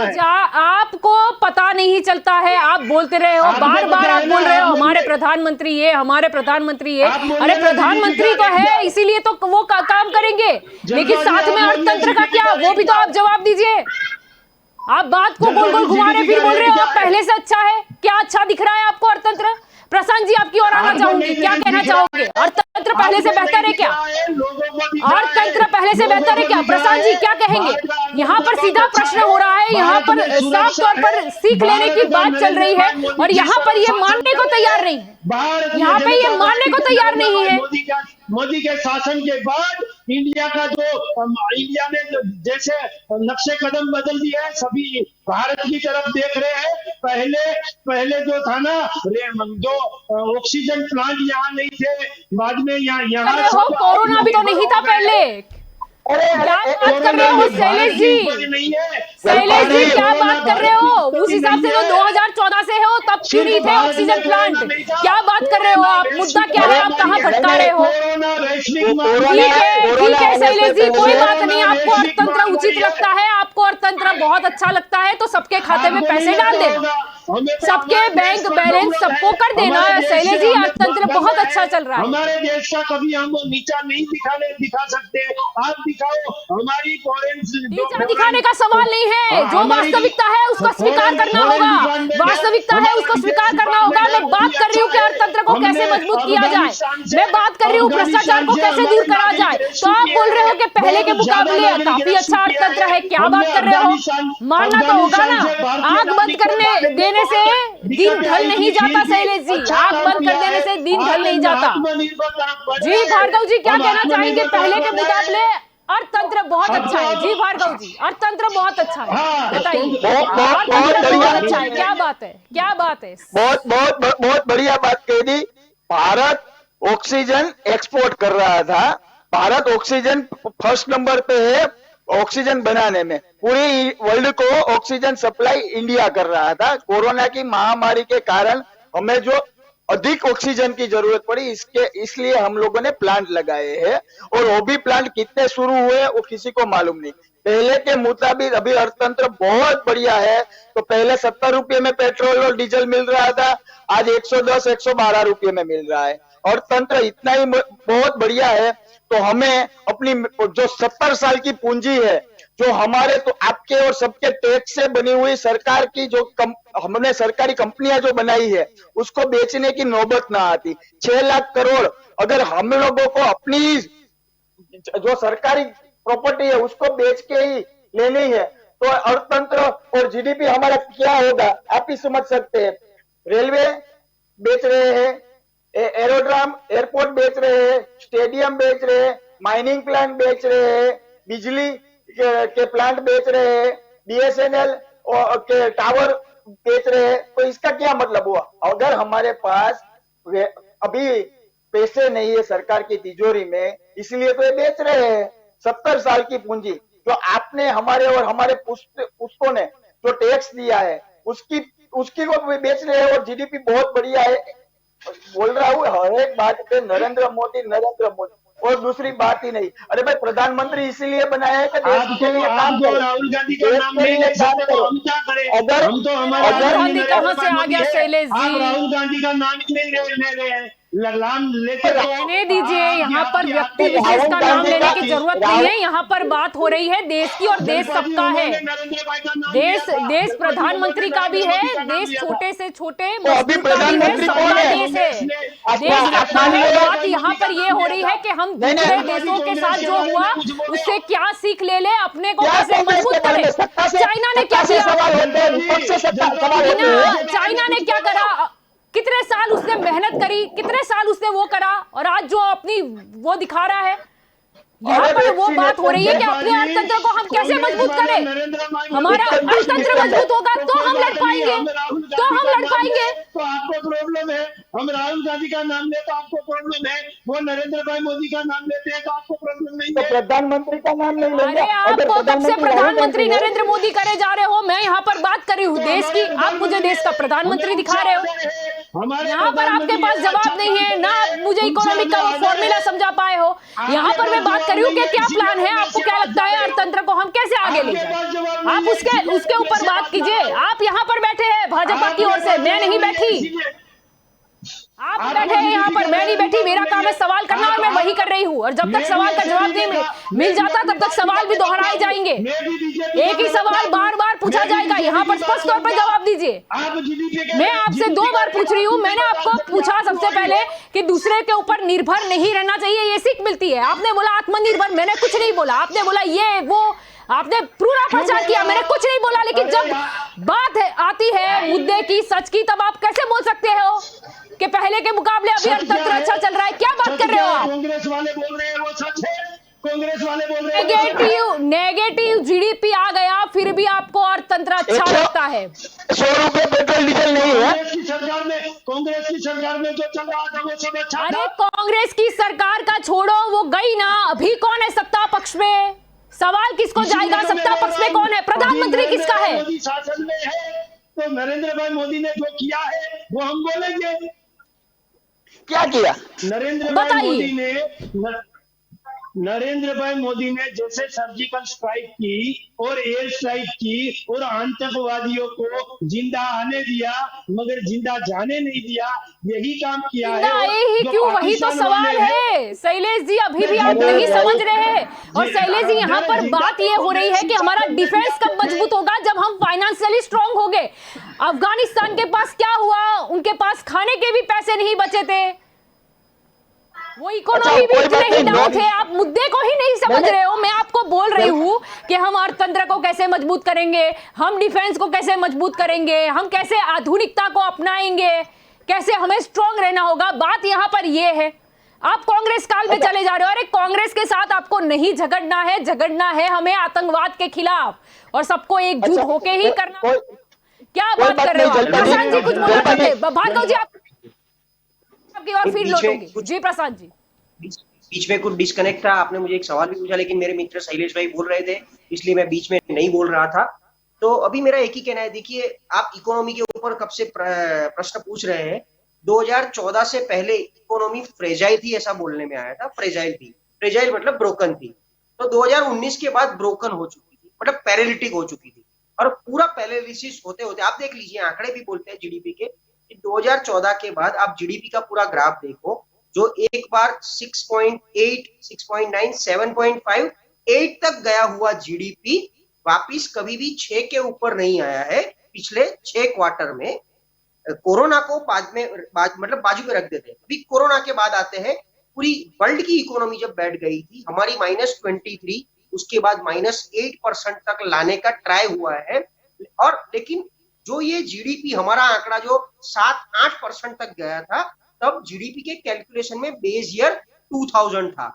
है। आपको पता नहीं चलता है, आप बोलते रहे हो, आपने बार बार बताया आप ना, बोल रहे हो आप हमारे बोलिए। प्रधानमंत्री ये, हमारे प्रधानमंत्री ये। आप बोलिए अरे ना, प्रधानमंत्री GDP तो का रेट क्या है है? इसीलिए तो वो काम करेंगे, लेकिन जी, साथ आप में बोलिए अर्थतंत्र का GDP क्या, का वो रेट भी तो क्या आप है? जवाब दीजिए। आप बात को गोल गोल घुमा रहे GDP फिर का बोल रहे रेट हो क्या आप है? पहले से अच्छा है। क्या अच्छा दिख रहा है आपको अर्थतंत्र? प्रशांत जी आपकी ओर आना आपको चाहूंगी, नहीं क्या कहना दिख रहा चाहोगे? है? अर्थतंत्र पहले से आपको बेहतर नहीं है दिख क्या? रहा है, लोगों को दिख रहा है, अर्थतंत्र पहले से लोगों बेहतर है को क्या? दिख रहा प्रशांत जी है। क्या कहेंगे? भारत का यहाँ पर अर्थतंत्र सीधा बहुत अच्छा प्रश्न हो रहा है, यहाँ भारत पर में साफ सुरक्षा तौर पर है, सीख लेने की भारत का बात चल नरेंद्र रही है भाई मोदी और जिस यहाँ पर तरह ये शासन मानने कर को रहे तैयार हैं, नहीं है, भारतीय यहाँ पे ये जनता मानने पार्टी को के तैयार नरेंद्र नहीं भाई है। मोदी के शासन के बाद इंडिया का इंडिया ने जैसे नक्शे कदम बदल दिए हैं, सभी भारत की तरफ देख रहे हैं। पहले पहले जो था ना, जो ऑक्सीजन प्लांट यहाँ नहीं थे, बाद में कर यहाँ रहे हो, सब कोरोना भी तो आत्मनिर्भर नहीं हो था गए पहले। हैं। अरे क्या अरे बात कर रहे कोरोना हो में शैलेश भारत की जी? उपज नहीं है, शैलेश जी क्या कोरोना बात कर रहे भारत की हो? उपज उस हिसाब से नहीं तो है। 2014 से हो, तब क्यों सिर्फ नहीं थे भारत में ऑक्सीजन कोरोना प्लांट? नहीं था, क्या बात कर रहे हो आप? कोरोना मुद्दा वैश्विक क्या है? आप महामारी कहाँ है। भटका रहे हो? कोरोना वैश्विक कोरोना ठीक है आने शैलेश से जी, कोई पहले बात नहीं। कोरोना आपको वैश्विक अर्थतंत्र उचित महामारी है। लगता है, आपको अर्थतंत्र बहुत अच्छा लगता है, तो सबके खाते में आपको पैसे नहीं डाल लगता देना, होगा, हमें तो सबके हमारे देश बैंक पर बैलेंस गौरव सबको है, कर देना। हमारे देश शैलेश से जी हमें अर्थतंत्र गर्व बहुत है। अच्छा चल रहा है। हमारे देश का कभी हम नीचा नहीं दिखा सकते। आप दिखाओ हमारी फॉरेन नीचा दिखाने का सवाल नहीं है, जो वास्तविकता है उसको स्वीकार करना होगा, वास्तविकता है उसको स्वीकार करना होगा। मैं बात कर रही हूँ कि अर्थतंत्र को कैसे मजबूत किया जाए, मैं बात कर रही हूँ भ्रष्टाचार को कैसे दूर करा जाए। तो आप बोल रहे हो कि पहले के मुकाबले काफी अच्छा अर्थतंत्र है, क्या बात कर रहे हो? मानना तो होगा ना। आंख बंद करने देने से दिन ढल नहीं जाता शैलेश जी, आंख बंद कर देने से दिन ढल नहीं जाता। जी भार्गव जी क्या कहना चाहेंगे? पहले के मुकाबले अर्थतंत्र बहुत अच्छा है। जी भार्गव जी अर्थतंत्र बहुत अच्छा है, बताइए। अर्थतंत्र बहुत अच्छा है, क्या बात है, क्या बात है? बहुत बहुत बहुत बढ़िया बात कही दी। भारत ऑक्सीजन एक्सपोर्ट कर रहा था, भारत ऑक्सीजन फर्स्ट नंबर पे है ऑक्सीजन बनाने में, पूरी वर्ल्ड को ऑक्सीजन सप्लाई इंडिया कर रहा था। कोरोना की महामारी के कारण हमें जो अधिक ऑक्सीजन की जरूरत पड़ी, इसलिए हम लोगों ने प्लांट लगाए हैं, और वो भी प्लांट कितने शुरू हुए वो किसी को मालूम नहीं। पहले के मुताबिक अभी अर्थतंत्र बहुत बढ़िया है। तो पहले 70 रुपये में पेट्रोल और डीजल मिल रहा था, आज 110 112 रुपये में मिल रहा है। अर्थतंत्र इतना ही बहुत बढ़िया है। तो हमें अपनी जो 70 साल की पूंजी है, जो हमारे तो आपके और सबके टैक्स से बनी हुई सरकार की हमने सरकारी कंपनियां जो बनाई है, उसको बेचने की नौबत ना आती। 6 लाख करोड़ अगर हम लोगों को अपनी जो सरकारी प्रॉपर्टी है उसको बेच के ही लेनी है, तो अर्थतंत्र और जीडीपी हमारा क्या होगा आप ही समझ सकते हैं। रेलवे बेच रहे हैं, एरोड्राम एयरपोर्ट बेच रहे हैं, स्टेडियम बेच रहे हैं, माइनिंग प्लांट बेच रहे हैं, बिजली के प्लांट बेच रहे हैं, बीएसएनएल के टावर बेच रहे हैं, तो इसका क्या मतलब हुआ? अगर हमारे पास अभी पैसे नहीं है सरकार की तिजोरी में, इसलिए तो ये बेच रहे हैं। 70 साल की पूंजी जो आपने हमारे और हमारे पुश्तों ने जो टैक्स दिया है उसकी को बेच रहे हैं, और जीडीपी बहुत बढ़िया है। बोल रहा हूँ हर एक बात पे नरेंद्र मोदी और दूसरी बात ही नहीं। अरे भाई प्रधानमंत्री इसीलिए बनाया है कि देश के लिए काम आपको करो, राहुल गांधी का देश नाम के नहीं लिए ले काम सकते तो करो। हम क्या करें? अगर हम तो हमारा राहुल अगर गांधी कहाँ से आ गया शैलेश आप जी? राहुल गांधी का नाम ही नहीं ले रहे हैं, नाम लेते तो रहने दीजिए, यहाँ पर व्यक्ति राहुल विशेष का नाम गांधी लेने का- की जरूरत नहीं है। यहाँ पर बात हो रही है देश की, और देश सबका है। देश प्रधानमंत्री का भी है, देश छोटे से छोटे तो अभी मजदूर का भी है, प्रधानमंत्री कौन सबका है? देश है, देश अच्छा, सबका है। अच्छा, बात यहाँ पर ये हो रही है कि हम नहीं, दूसरे नहीं, देशों के साथ जो हुआ उससे क्या सीख ले अपने को क्या कैसे कांग्रेस मजबूत के बारे करें। में? सत्ता से चाइना ने क्या सत्ता से किया? सवाल होते हैं, विपक्ष से सवाल होते हैं। चाइना ने क्या करा? कितने साल उसने मेहनत करी, कितने साल उसने वो करा, और आज जो अपनी वो दिखा रहा है, यहाँ पर वो बात हो रही है कि अपने अर्थतंत्र को हम कैसे मजबूत करें। हमारा अर्थतंत्र मजबूत होगा तो हम लड़ पाएंगे, तो हम लड़ पाएंगे। तो आपको प्रॉब्लम है, हम राहुल गांधी का नाम ले तो आपको प्रॉब्लम है, वो नरेंद्र भाई मोदी का नाम लेते हैं तो आपको प्रॉब्लम नहीं तो है। प्रधानमंत्री का नाम नहीं लेंगे। अरे आप अगर तो तब से राहुल प्रधानमंत्री गांधी है, नरेंद्र मोदी करे जा रहे हो, मैं यहाँ पर बात कर रही हूँ देश की, आप मुझे देश का प्रधानमंत्री दिखा रहे हो। यहाँ पर आपके पास जवाब नहीं है, ना आप मुझे इकोनॉमिक का वो फॉर्मूला समझा पाए हो। यहाँ पर मैं बात कर रही हूँ कि क्या प्लान है, आपको क्या लगता है अर्थतंत्र को हम कैसे आगे ले जाएं? आप उसके ऊपर बात कीजिए। आप यहाँ पर बैठे हैं भाजपा की ओर से, मैं नहीं बैठी। आप बैठे हैं यहाँ पर, मैं नहीं बैठी। मेरा काम है सवाल करना, और मैं वही कर रही हूँ। और जब तक सवाल का जवाब नहीं मिल जाता तब तक सवाल भी दोहराए जाएंगे, एक ही सवाल बार बार पूछा जाएगा। यहाँ पर स्पष्ट तौर पर जवाब दीजिए। मैं आपसे 2 बार पूछ रही हूँ। मैंने आपको पूछा सबसे पहले कि दूसरे के ऊपर निर्भर नहीं रहना चाहिए, ये सीख मिलती है। आपने बोला आत्मनिर्भर, मैंने कुछ नहीं बोला। आपने बोला ये वो, आपने पूरा प्रचार किया, मैंने कुछ नहीं बोला। लेकिन जब बात आती है मुद्दे की, सच की, तब आप कैसे बोल सकते हो कि पहले के मुकाबले अभी अर्थतंत्र अच्छा चल रहा है? क्या बात कर रहे हो आप? कांग्रेस वाले बोल रहे हैं वो सच है, कांग्रेस वाले बोल रहे हैं नेगेटिव जीडीपी आ गया, फिर भी आपको अर्थतंत्र अच्छा लगता है। 100 रुपए पेट्रोल डीजल नहीं है। कांग्रेस की सरकार में जो चल रहा था वो सब अच्छा था। अरे कांग्रेस की सरकार का छोड़ो, वो गई ना। अभी कौन है सत्ता पक्ष में? सवाल किसको जाएगा? सत्ता पक्ष में कौन है? प्रधानमंत्री किसका है? मोदी शासन में है तो नरेंद्र भाई मोदी ने जो किया है वो हम बोलेंगे। क्या किया? नरेंद्र भाई मोदी ने जैसे सर्जिकल स्ट्राइक की और एयर स्ट्राइक की और आतंकवादियों को जिंदा आने दिया मगर जिंदा जाने नहीं दिया, यही काम किया है। आए ही क्यों? वही तो सवाल है शैलेश जी, अभी भी आप नहीं समझ रहे हैं। और शैलेश जी, यहाँ पर बात ये हो रही है कि हमारा डिफेंस कब मजबूत होगा? जब हम फाइनेंशियली स्ट्रांग हो गए। अफगानिस्तान के पास क्या हुआ? उनके पास खाने के भी पैसे नहीं बचे थे, वो इकोनॉमी भी इतने ही डाउन थे। आप मुद्दे को ही नहीं समझ रहे हो। मैं आपको बोल रही हूँ कि हम अर्थतंत्र को कैसे मजबूत करेंगे, हम डिफेंस को कैसे मजबूत करेंगे, हम कैसे आधुनिकता को अपनाएंगे, कैसे हमें स्ट्रांग रहना होगा। बात यहाँ पर ये है, आप कांग्रेस काल में चले जा रहे हो। अरे कांग्रेस के साथ आपको नहीं झगड़ना है, झगड़ना है हमें आतंकवाद के खिलाफ, और सबको एकजुट होके ही करना। क्या बात कर रहे हो आप? प्रशांत जी कुछ बोलना चाहते हैं? भार्गव जी आपकी और फिर लौटूंगी। जी प्रशांत जी। बीच में कुछ डिस्कनेक्ट था, आपने मुझे एक सवाल भी पूछा, लेकिन मेरे मित्र शैलेश भाई बोल रहे थे, इसलिए मैं बीच में नहीं बोल रहा था। तो अभी मेरा एक ही कहना है, देखिए आप इकोनॉमी के ऊपर कब से प्रश्न पूछ रहे हैं। 2014 से पहले इकोनॉमी फ्रेजाइल थी, ऐसा बोलने में आया था। फ्रेजाइल थी, फ्रेजाइल मतलब ब्रोकन थी। तो 2019 के बाद ब्रोकन हो चुकी थी, मतलब पैरालिटिक हो चुकी थी। और पूरा पैरालिसिस होते होते आप देख लीजिए, आंकड़े भी बोलते हैं जीडीपी के, 2014 के बाद आप जीडीपी का पूरा ग्राफ देखो, जो एक बार 6.8, 6.9, 7.5, 8 तक गया हुआ जीडीपी वापिस कभी भी 6 के ऊपर नहीं आया है पिछले 6 क्वार्टर में। कोरोना को मतलब बाजू में रख देते हैं, अभी कोरोना के बाद आते हैं। पूरी वर्ल्ड की इकोनॉमी जब बैठ गई थी, हमारी -23, उसके बाद -8% तक लाने का ट्राई हुआ है। और लेकिन जो ये जीडीपी हमारा आंकड़ा जो 7-8% तक गया था, तब जीडीपी के कैलकुलेशन में बेस ईयर 2000 था।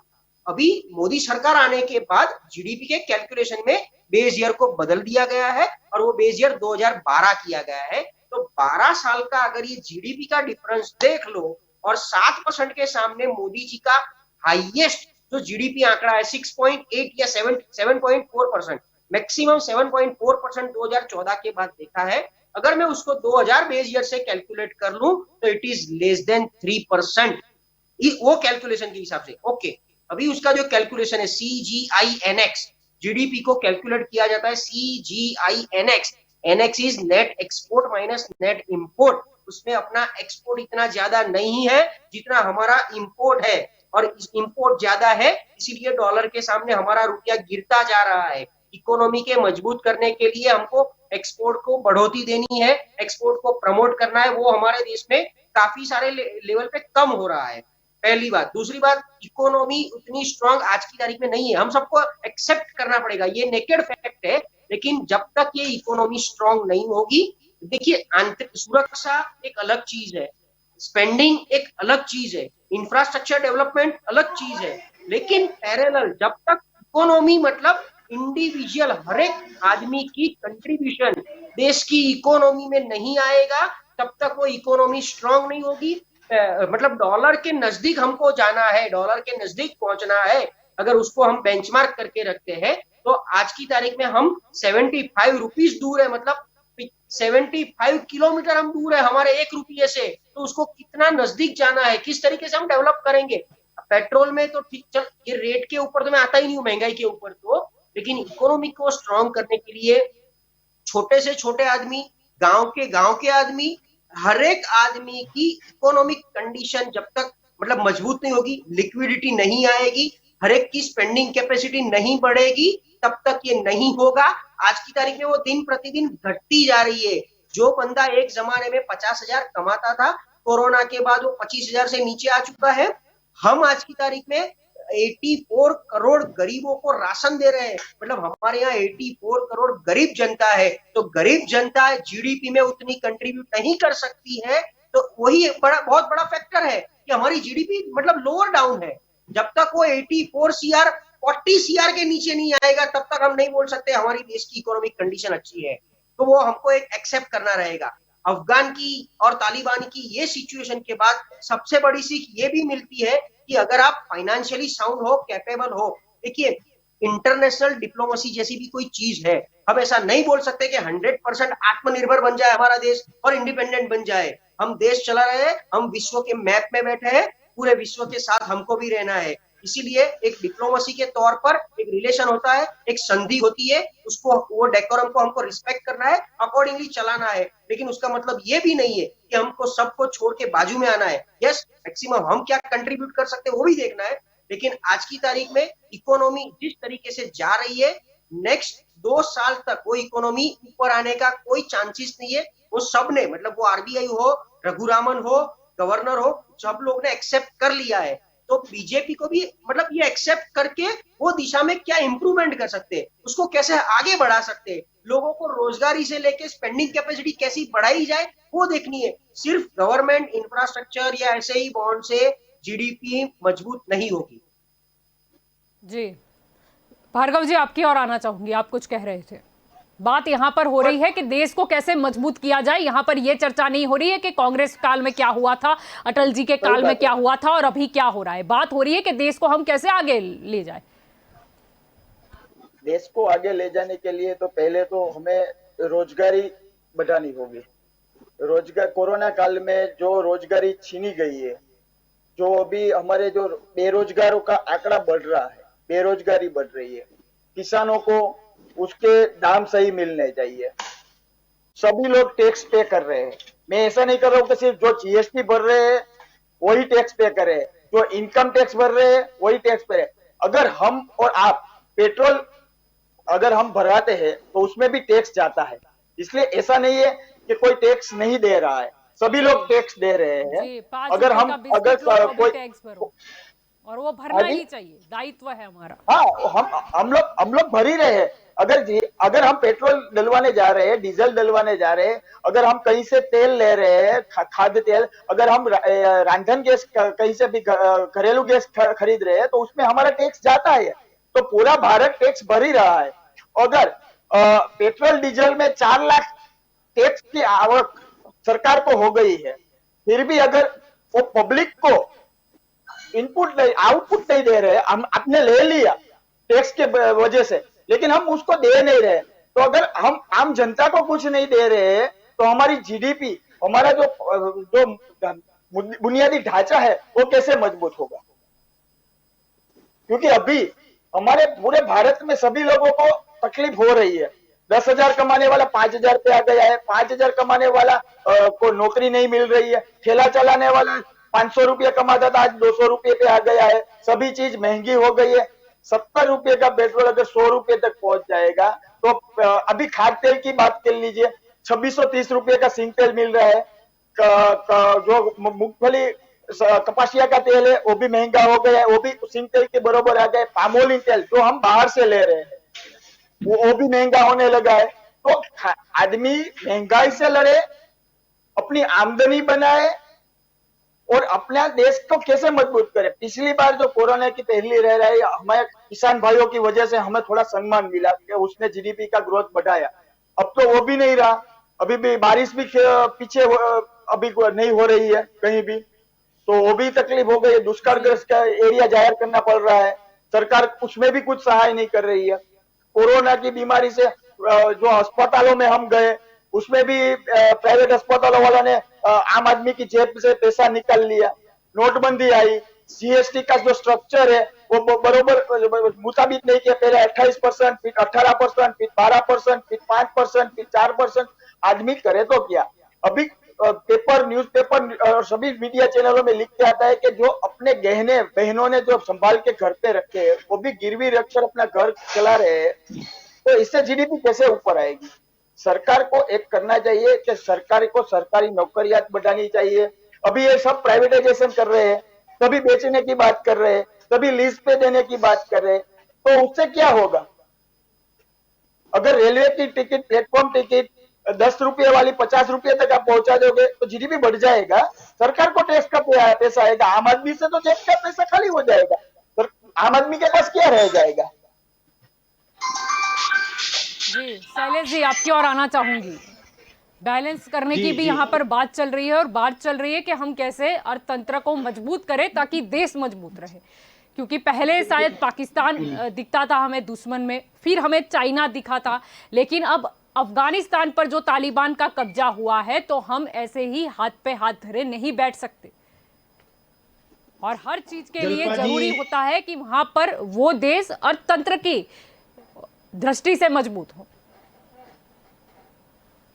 अभी मोदी सरकार आने के बाद जीडीपी के कैलकुलेशन में बेस ईयर को बदल दिया गया है और वो बेस ईयर 2012 किया गया है। तो 12 साल का अगर ये जीडीपी का डिफरेंस देख लो और 7% के सामने मोदी जी का हाईएस्ट जो जीडीपी आंकड़ा है 6.8 या 7.4%, मैक्सिमम 7.4% 2014 के बाद देखा है। अगर मैं उसको 2000 बेस ईयर से कैलकुलेट कर लूं तो इट इज लेस देन 3%, वो कैलकुलेशन के हिसाब से। ओके, अभी उसका जो कैलकुलेशन है CGINX, जीडीपी को कैलकुलेट किया जाता है CGINX। NX is net export minus net import. उसमें अपना एक्सपोर्ट इतना ज्यादा नहीं है जितना हमारा इंपोर्ट है, और इंपोर्ट ज्यादा है इसीलिए डॉलर के सामने हमारा रुपया गिरता जा रहा है। इकोनॉमी के मजबूत करने के लिए हमको एक्सपोर्ट को बढ़ोतरी देनी है, एक्सपोर्ट को प्रमोट करना है, वो हमारे देश में काफी सारे लेवल पे कम हो रहा है। पहली बात। दूसरी बात, इकोनॉमी उतनी स्ट्रांग आज की तारीख में नहीं है, हम सबको एक्सेप्ट करना पड़ेगा, ये नेकेड फैक्ट है। लेकिन जब तक ये इकोनॉमी स्ट्रांग नहीं होगी, देखिए आंतरिक सुरक्षा एक अलग चीज है, स्पेंडिंग एक अलग चीज है, इंफ्रास्ट्रक्चर डेवलपमेंट अलग चीज है, लेकिन पैरेलल जब तक इकोनॉमी मतलब इंडिविजुअल हर एक आदमी की कंट्रीब्यूशन देश की इकोनॉमी में नहीं आएगा, तब तक वो इकोनॉमी स्ट्रांग नहीं होगी। मतलब डॉलर के नजदीक हमको जाना है, डॉलर के नजदीक पहुंचना है, अगर उसको हम बेंचमार्क करके रखते हैं तो आज की तारीख में हम 75 रुपीज दूर है, मतलब 75 किलोमीटर हम दूर है हमारे 1 रुपये से। तो उसको कितना नजदीक जाना है, किस तरीके से हम डेवलप करेंगे। पेट्रोल में तो ठीक, चल ये रेट के ऊपर तो मैं आता ही नहीं हूँ, महंगाई के ऊपर तो, लेकिन इकोनॉमी को स्ट्रांग करने के लिए छोटे से छोटे आदमी, गांव के आदमी, हर एक आदमी की इकोनॉमिक कंडीशन जब तक मतलब मजबूत नहीं होगी, लिक्विडिटी नहीं आएगी, हर एक की स्पेंडिंग कैपेसिटी नहीं बढ़ेगी, तब तक ये नहीं होगा। आज की तारीख में वो दिन प्रतिदिन घटती जा रही है। जो बंदा एक जमाने में 50,000 कमाता था, कोरोना के बाद वो 25,000 से नीचे आ चुका है। हम आज की तारीख में 84 करोड़ गरीबों को राशन दे रहे हैं, मतलब हमारे यहाँ 84 करोड़ गरीब जनता है। तो गरीब जनता जीडीपी में उतनी कंट्रीब्यूट नहीं कर सकती है, तो वही बहुत बड़ा फैक्टर है कि हमारी जीडीपी मतलब लोअर डाउन है। जब तक वो 84 सीआर 40 सीआर के नीचे नहीं आएगा, तब तक हम नहीं बोल सकते हमारी देश की इकोनॉमिक कंडीशन अच्छी है। तो वो हमको एक एक्सेप्ट करना रहेगा। अफगान की और तालिबान की ये सिचुएशन के बाद सबसे बड़ी सीख ये भी मिलती है कि अगर आप फाइनेंशियली साउंड हो, कैपेबल हो, देखिए इंटरनेशनल डिप्लोमेसी जैसी भी कोई चीज है, हम ऐसा नहीं बोल सकते कि 100% आत्मनिर्भर बन जाए हमारा देश और इंडिपेंडेंट बन जाए। हम देश चला रहे हैं, हम विश्व के मैप में बैठे हैं, पूरे विश्व के साथ हमको भी रहना है। इसीलिए एक डिप्लोमेसी के तौर पर एक रिलेशन होता है, एक संधि होती है, उसको वो डेकोरम को हमको रिस्पेक्ट करना है, अकॉर्डिंगली चलाना है। लेकिन उसका मतलब ये भी नहीं है कि हमको सबको छोड़ के बाजू में आना है। यस, मैक्सिमम हम क्या कंट्रीब्यूट कर सकते हैं वो भी देखना है। लेकिन आज की तारीख में इकोनॉमी जिस तरीके से जा रही है, नेक्स्ट 2 साल तक वो इकोनॉमी ऊपर आने का कोई चांसेस नहीं है। वो सब ने मतलब वो आरबीआई हो, रघुरामन हो, गवर्नर हो, सब लोग ने एक्सेप्ट कर लिया है। तो बीजेपी को भी मतलब ये एक्सेप्ट करके वो दिशा में क्या इंप्रूवमेंट कर सकते हैं, उसको कैसे आगे बढ़ा सकते हैं, लोगों को रोजगारी से लेके स्पेंडिंग कैपेसिटी कैसी बढ़ाई जाए वो देखनी है। सिर्फ गवर्नमेंट इंफ्रास्ट्रक्चर या ऐसे ही बॉन्ड से जीडीपी मजबूत नहीं होगी। जी भार्गव जी, आपकी और आना चाहूंगी, आप कुछ कह रहे थे। बात यहाँ पर हो रही है कि देश को कैसे मजबूत किया जाए। यहाँ पर यह चर्चा नहीं हो रही है कि कांग्रेस काल में क्या हुआ था, अटल जी के काल में क्या हुआ था और अभी क्या हो रहा है। बात हो रही है कि देश को हम कैसे आगे ले जाए। देश को आगे ले जाने के लिए तो पहले तो हमें रोजगारी बढ़ानी होगी। रोजगार, कोरोना काल में जो रोजगारी छीनी गई है, जो अभी हमारे जो बेरोजगारों का आंकड़ा बढ़ रहा है, बेरोजगारी बढ़ रही है, किसानों को उसके दाम सही मिलने चाहिए। सभी लोग टैक्स पे कर रहे हैं। मैं ऐसा नहीं कर रहा हूँ कि सिर्फ जो जीएसटी भर रहे हैं वही टैक्स पे करे, जो इनकम टैक्स भर रहे हैं वही टैक्स पे। अगर हम और आप पेट्रोल अगर हम भरवाते हैं तो उसमें भी टैक्स जाता है। इसलिए ऐसा नहीं है कि कोई टैक्स नहीं दे रहा है, सभी लोग टैक्स दे रहे हैं। अगर हम कोई और वो भरना अभी ही चाहिए, दायित्व है हमारा। हाँ, हम लोग भर ही रहे हैं। अगर हम पेट्रोल डलवाने जा रहे हैं, डीजल डलवाने जा रहे हैं, अगर हम कहीं से तेल ले रहे हैं, खाद्य तेल, अगर हम रांधन गैस कहीं से भी घरेलू गैस खरीद रहे हैं, तो उसमें हमारा टैक्स जाता है। तो पूरा भारत टैक्स भर ही रहा है। अगर पेट्रोल डीजल में 4 लाख टैक्स की आवक सरकार को हो गई है, फिर भी अगर वो पब्लिक को इनपुट नहीं, आउटपुट नहीं दे रहे, हम आपने ले लिया टैक्स के वजह से, लेकिन हम उसको दे नहीं रहे, तो अगर हम आम जनता को कुछ नहीं दे रहे, तो हमारी जीडीपी, हमारा जो बुनियादी ढांचा है, वो कैसे मजबूत होगा? क्योंकि अभी हमारे पूरे भारत में सभी लोगों को तकलीफ हो रही है। 10,000 कमाने वाला 5,000 पे आ गया है, 5,000 कमाने वाला को नौकरी नहीं मिल रही है, ठेला चलाने वाला 500 रुपये कमाता था, आज 200 रुपये पे आ गया है, सभी चीज महंगी हो गई है। 70 रुपये का पेट्रोल अगर 100 रुपये तक पहुंच जाएगा, तो अभी खाद्य तेल की बात कर लीजिए, 2630 रुपये का सिंग तेल मिल रहा है, जो मूंगफली कपासिया का तेल है वो भी महंगा हो गया है, वो भी सिंग तेल के बराबर आ गया है। पामोलिन तेल जो हम बाहर से ले रहे हैं, वो भी महंगा होने लगा है। तो आदमी महंगाई से लड़े, अपनी आमदनी बनाए और अपना देश को कैसे मजबूत करे। पिछली बार जो कोरोना की पहली लहर आई, हमारे किसान भाइयों की वजह से हमें थोड़ा सम्मान मिला कि उसने जीडीपी का ग्रोथ बढ़ाया। अब तो वो भी नहीं रहा, अभी भी बारिश भी पीछे अभी नहीं हो रही है कहीं भी, तो वो भी तकलीफ हो गई है। दुष्कालग्रस्त का एरिया जाहिर करना पड़ रहा है, सरकार उसमें भी कुछ सहाय नहीं कर रही है। कोरोना की बीमारी से जो अस्पतालों में हम गए, उसमें भी प्राइवेट अस्पतालों वालों ने आम आदमी की जेब से पैसा निकाल लिया। नोटबंदी आई, जीएसटी का जो स्ट्रक्चर है वो बरोबर मुताबिक नहीं किया। पहले 28%, फिर 18%, फिर 12%, फिर 5%, फिर 4%। आदमी करे तो क्या? अभी पेपर, न्यूज़पेपर और सभी मीडिया चैनलों में लिख के आता है कि जो अपने गहने बहनों ने जो संभाल के घर पे रखे हैं, वो भी गिरवी रखकर अपना घर चला रहे हैं, तो इससे जीडीपी कैसे ऊपर आएगी? सरकार को एक करना चाहिए कि सरकार को सरकारी नौकरियां बढ़ानी चाहिए। अभी ये सब प्राइवेटाइजेशन कर रहे हैं, कभी बेचने की बात कर रहे हैं, कभी लीज पे देने की बात कर रहे हैं, तो उससे क्या होगा? अगर रेलवे की टिकट, प्लेटफॉर्म टिकट 10 रुपये वाली 50 रुपये तक आप पहुंचा दोगे, तो जीडीपी बढ़ जाएगा, सरकार को टैक्स का पैसा आएगा, आम आदमी से तो टैक्स का पैसा खाली हो जाएगा, तो आम आदमी के पास क्या रह जाएगा? जी शैलेश जी, आपकी ओर आना चाहूंगी। बैलेंस करने की भी जी। यहाँ पर बात चल रही है, और बात चल रही है कि हम कैसे अर्थतंत्र को मजबूत करें ताकि देश मजबूत रहे। क्योंकि पहले शायद पाकिस्तान दिखता था हमें दुश्मन में, फिर हमें चाइना दिखा था, लेकिन अब अफगानिस्तान पर जो तालिबान का कब्जा हुआ है, तो हम ऐसे ही हाथ पे हाथ धरे नहीं बैठ सकते। और हर चीज के लिए जरूरी होता है कि वहां पर वो देश अर्थतंत्र की दृष्टि से मजबूत हो।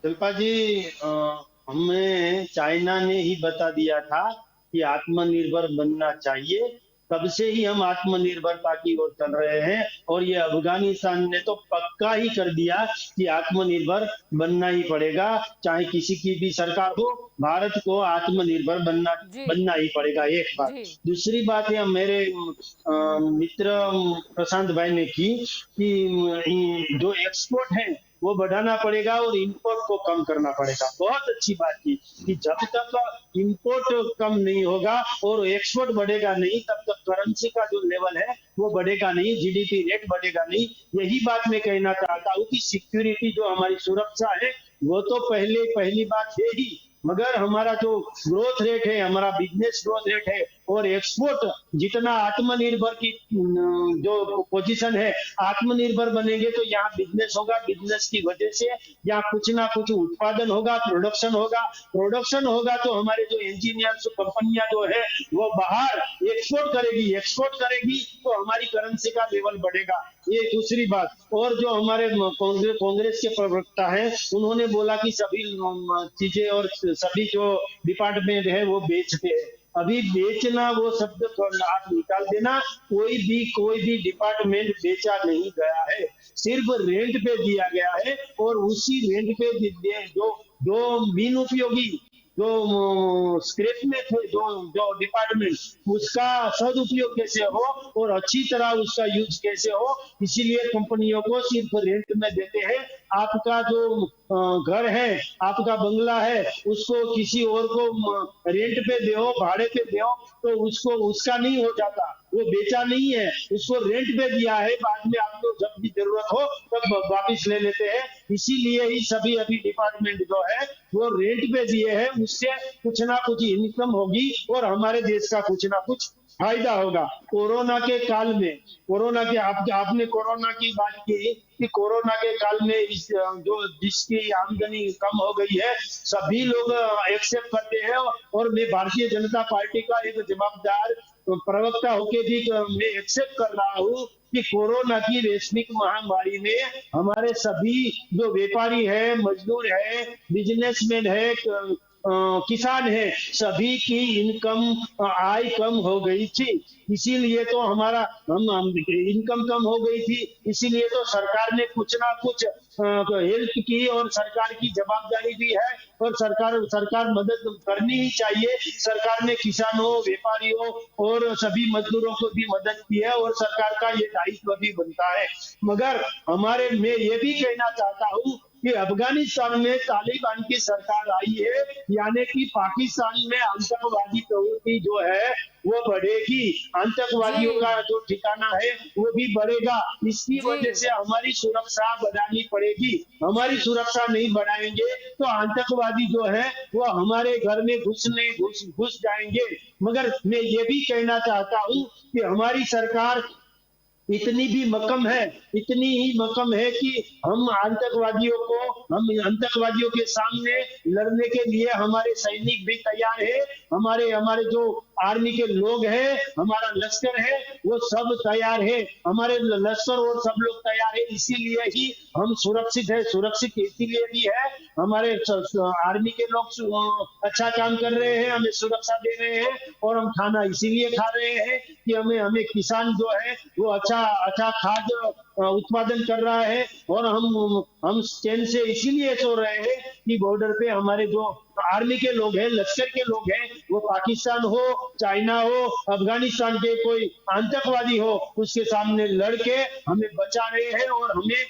शिल्पा जी, हमें चाइना ने ही बता दिया था कि आत्मनिर्भर बनना चाहिए, तब से ही हम आत्मनिर्भरता की ओर चल रहे हैं। और ये अफगानिस्तान ने तो पक्का ही कर दिया कि आत्मनिर्भर बनना ही पड़ेगा, चाहे किसी की भी सरकार हो, भारत को आत्मनिर्भर बनना ही पड़ेगा। एक बात। दूसरी बात है मेरे मित्र प्रशांत भाई ने की कि जो एक्सपोर्ट है वो बढ़ाना पड़ेगा और इंपोर्ट को कम करना पड़ेगा। बहुत अच्छी बात की कि जब तक इंपोर्ट कम नहीं होगा और एक्सपोर्ट बढ़ेगा नहीं, तब तक करेंसी का जो लेवल है वो बढ़ेगा नहीं, जीडीपी रेट बढ़ेगा नहीं। यही बात मैं कहना चाहता हूँ कि सिक्योरिटी जो हमारी सुरक्षा है वो तो पहली बात है ही, मगर हमारा जो ग्रोथ रेट है, हमारा बिजनेस ग्रोथ रेट है और एक्सपोर्ट जितना आत्मनिर्भर की जो पोजीशन है, आत्मनिर्भर बनेंगे तो यहाँ बिजनेस होगा, बिजनेस की वजह से यहाँ कुछ ना कुछ उत्पादन होगा, प्रोडक्शन होगा तो हमारे जो इंजीनियर्स कंपनियां जो है वो बाहर एक्सपोर्ट करेगी तो हमारी करेंसी का लेवल बढ़ेगा। ये दूसरी बात। और जो हमारे कांग्रेस के प्रवक्ता है, उन्होंने बोला कि सभी चीजें और सभी जो डिपार्टमेंट है वो बेचते हैं। अभी बेचना वो शब्द आप निकाल देना, कोई भी डिपार्टमेंट बेचा नहीं गया है, सिर्फ रेंट पे दिया गया है। और उसी रेंट पे जो बिन उपयोगी जो स्क्रेप में थे जो जो डिपार्टमेंट, उसका सदुपयोग कैसे हो और अच्छी तरह उसका यूज कैसे हो, इसीलिए कंपनियों को सिर्फ रेंट में देते हैं। आपका जो घर है, आपका बंगला है, उसको किसी और को रेंट पे दो, भाड़े पे दो, तो उसको उसका नहीं हो जाता, वो बेचा नहीं है, उसको रेंट पे दिया है, बाद में आपको जब भी जरूरत हो तब वापिस ले लेते हैं। इसीलिए ही सभी अभी डिपार्टमेंट जो है वो रेंट पे दिए हैं, उससे कुछ ना कुछ इनकम होगी और हमारे देश का कुछ ना कुछ फायदा होगा। कोरोना के काल में, कोरोना के आपने कोरोना की बात की कि कोरोना के काल में इस जो जिसकी आमदनी कम हो गई है, सभी लोग एक्सेप्ट करते हैं और मैं भारतीय जनता पार्टी का एक जवाबदार प्रवक्ता होके भी मैं एक्सेप्ट कर रहा हूँ कि कोरोना की वैश्विक महामारी में हमारे सभी जो व्यापारी है, मजदूर है, बिजनेसमैन है, किसान है, सभी की इनकम आय कम हो गई थी। इसीलिए तो हमारा हम इनकम कम हो गई थी, इसीलिए तो सरकार ने कुछ ना कुछ हेल्प की और सरकार की जवाबदारी भी है और सरकार मदद करनी ही चाहिए। सरकार ने किसानों, व्यापारियों और सभी मजदूरों को भी मदद की है और सरकार का ये दायित्व भी बनता है। मगर मैं ये भी कहना चाहता हूँ कि अफगानिस्तान में तालिबान की सरकार आई है, यानी कि पाकिस्तान में आतंकवादी प्रवृत्ति जो है वो बढ़ेगी, आतंकवादियों जी का जो ठिकाना है वो भी बढ़ेगा। इसकी जी वजह से हमारी सुरक्षा बढ़ानी पड़ेगी। हमारी सुरक्षा नहीं बढ़ाएंगे तो आतंकवादी जो है वो हमारे घर में घुस जाएंगे। मगर मैं ये भी कहना चाहता हूँ कि हमारी सरकार इतनी भी मक्कम है, इतनी ही मक्कम है कि हम आतंकवादियों के सामने लड़ने के लिए हमारे सैनिक भी तैयार है, हमारे हमारे जो आर्मी के लोग हैं, हमारा लश्कर है, वो सब तैयार है, हमारे लश्कर और सब लोग तैयार है। इसीलिए ही हम सुरक्षित है। सुरक्षित इसीलिए भी है, हमारे आर्मी के लोग अच्छा काम कर रहे हैं, हमें सुरक्षा दे रहे हैं और हम खाना इसीलिए खा रहे हैं कि हमें हमें किसान जो है वो अच्छा अच्छा खाद्य उत्पादन कर रहा है और हम चैन से इसीलिए सो रहे हैं कि बॉर्डर पे हमारे जो आर्मी के लोग हैं, लश्कर के लोग हैं, वो पाकिस्तान हो, चाइना हो, अफगानिस्तान के कोई आतंकवादी हो, उसके सामने लड़के हमें बचा रहे हैं और हमें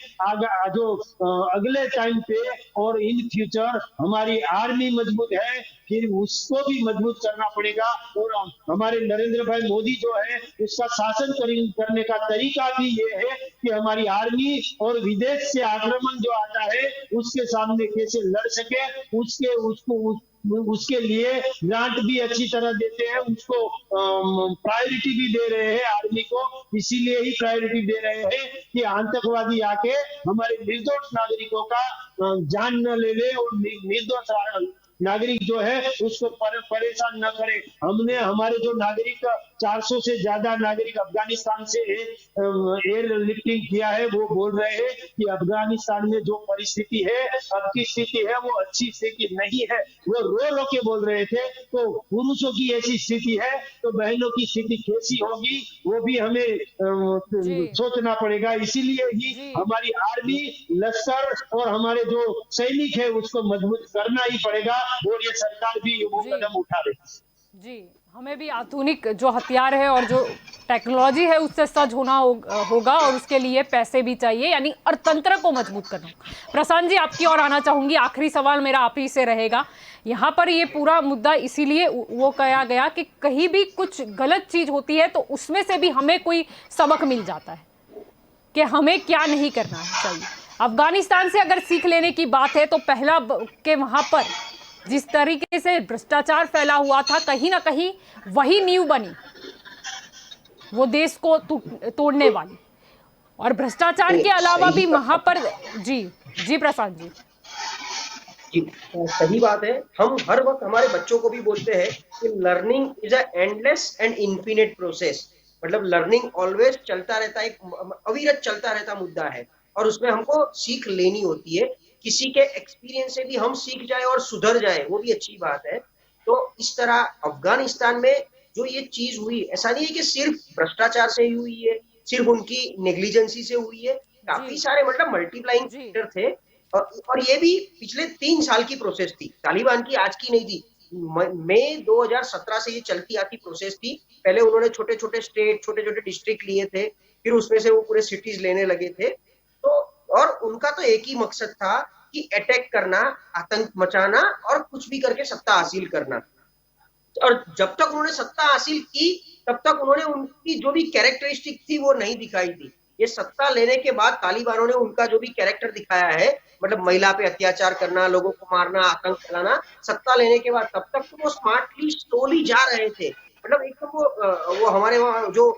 अगले टाइम पे और इन फ्यूचर हमारी आर्मी मजबूत है, फिर उसको भी मजबूत करना पड़ेगा। और हमारे नरेंद्र भाई मोदी जो है उसका शासन करने का तरीका भी ये है कि हमारी आर्मी और विदेश से आक्रमण जो आता है उसके सामने कैसे लड़ सके, उसके लिए ग्रांट भी अच्छी तरह देते हैं, उसको प्रायोरिटी भी दे रहे हैं आर्मी को। इसीलिए ही प्रायोरिटी दे रहे हैं कि आतंकवादी आके हमारे निर्दोष नागरिकों का जान न ले ले और निर्दोष नागरिक जो है उसको परेशान न करे। हमने हमारे जो नागरिक 400 से ज्यादा नागरिक अफगानिस्तान से एयर लिफ्टिंग किया है, वो बोल रहे हैं कि अफगानिस्तान में जो परिस्थिति है, अब की स्थिति है, वो अच्छी स्थिति नहीं है। वो रो रो के बोल रहे थे। तो पुरुषों की ऐसी स्थिति है तो बहनों की स्थिति कैसी होगी, वो भी हमें जी सोचना पड़ेगा। इसीलिए ही जी हमारी आर्मी, लश्कर और हमारे जो सैनिक है उसको मजबूत करना ही पड़ेगा और ये सरकार भी वो जी कदम उठा रही। जी हमें भी आधुनिक जो हथियार है और जो टेक्नोलॉजी है उससे सज्ज होना होगा और उसके लिए पैसे भी चाहिए, यानी अर्थतंत्र को मजबूत करना। प्रशांत जी, आपकी ओर आना चाहूंगी। आखिरी सवाल मेरा आप ही से रहेगा। यहाँ पर ये पूरा मुद्दा इसीलिए वो कहा गया कि कहीं भी कुछ गलत चीज होती है तो उसमें से भी हमें कोई सबक मिल जाता है कि हमें क्या नहीं करना चाहिए। अफगानिस्तान से अगर सीख लेने की बात है तो पहला के वहां पर जिस तरीके से भ्रष्टाचार फैला हुआ था, कहीं ना कहीं वही नींव बनी वो देश को तोड़ने वाली। और भ्रष्टाचार के अलावा भी वहां पर जी जी प्रशांत जी जी, सही बात है। हम हर वक्त हमारे बच्चों को भी बोलते हैं कि learning is a endless and infinite process. मतलब लर्निंग ऑलवेज चलता रहता है, एक अविरत चलता रहता मुद्दा है और उसमें हमको सीख लेनी होती है। किसी के एक्सपीरियंस से भी हम सीख जाए और सुधर जाए, वो भी अच्छी बात है। तो इस तरह अफगानिस्तान में जो ये चीज हुई, ऐसा नहीं है कि सिर्फ भ्रष्टाचार से ही हुई है, सिर्फ उनकी नेग्लिजेंसी से हुई है। काफी जी सारे मतलब मल्टीप्लाइंग जी फैक्टर थे और ये भी पिछले 3 साल की प्रोसेस थी, तालिबान की आज की नहीं थी। मई 2017 से ये चलती आती प्रोसेस थी। पहले उन्होंने छोटे छोटे स्टेट, छोटे छोटे डिस्ट्रिक्ट लिए थे, फिर उसमें से वो पूरे सिटीज लेने लगे थे। तो और उनका तो एक ही मकसद था कि अटैक करना, आतंक मचाना और कुछ भी करके सत्ता हासिल करना। और जब तक उन्होंने सत्ता हासिल की, तब तक उन्होंने उनकी जो भी कैरेक्टरिस्टिक थी वो नहीं दिखाई दी। ये सत्ता लेने के बाद तालिबानों ने उनका जो भी कैरेक्टर दिखाया है, मतलब महिला पे अत्याचार करना, लोगों को मारना, आतंक फैलाना, सत्ता लेने के बाद तब तक तो वो स्मार्टली स्लोली जा रहे थे। मतलब एकदम वो हमारे वहां जो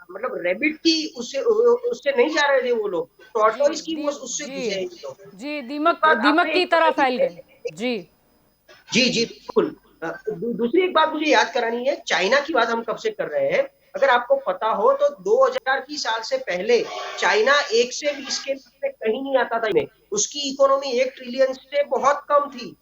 मतलब रेबिट की उससे उससे नहीं जा रहे थे वो लोग, जी टॉर्टोइज की वो उससे जी घुसे हैं ये लोग। जी, एक दीमक बात दीमक आपने की एक तरह बताई फैल है, गए। जी जी जी बिल्कुल। दूसरी एक बात मुझे याद करानी है, चाइना की बात हम कब से कर रहे हैं। अगर आपको पता हो तो 2000 की साल से पहले चाइना 1 से 20 के में कहीं नहीं आता था। उसकी इकोनॉमी 1 ट्रिलियन से बहुत कम थी।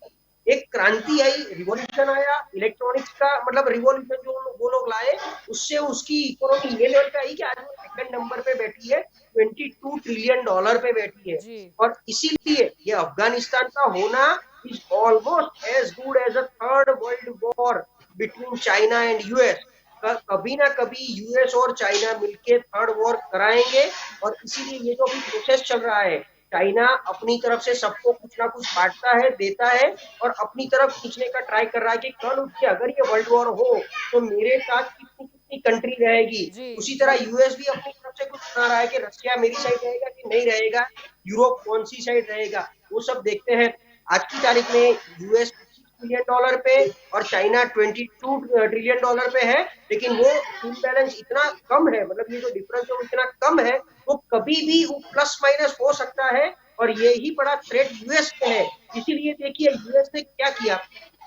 एक क्रांति आई, रिवॉल्यूशन आया इलेक्ट्रॉनिक्स का, मतलब रिवॉल्यूशन जो वो लोग लाए, उससे उसकी इकोनॉमी ये लेवल पे आई कि आज वो सेकंड नंबर पे बैठी है, $22 ट्रिलियन पे बैठी है। जी और इसीलिए ये अफगानिस्तान का होना is almost as good as a third world war between China and US। कभी ना कभी यूएस और चाइना मिलके थर्ड वॉर कराएंगे। और इसीलिए ये जो भी प्रोसेस चल रहा है, चाइना अपनी तरफ से सबको कुछ ना कुछ बांटता है, देता है, और अपनी तरफ खींचने का ट्राई कर रहा है कि कल उठ के अगर ये वर्ल्ड वॉर हो तो मेरे साथ कितनी कितनी कंट्री रहेगी। जी उसी जी तरह यूएस भी अपनी तरफ से कुछ बना रहा है कि रशिया मेरी साइड रहेगा कि नहीं रहेगा, यूरोप कौन सी साइड रहेगा, वो सब देखते हैं। आज की तारीख में यूएस $26 ट्रिलियन पे और चाइना $22 ट्रिलियन पे है। लेकिन वो इम्बैलेंस इतना कम है, मतलब ये जो डिफरेंस है वो इतना कम है, वो कभी भी वो प्लस माइनस हो सकता है। और यही बड़ा थ्रेट यूएस पे है। इसीलिए देखिए यूएस ने क्या किया,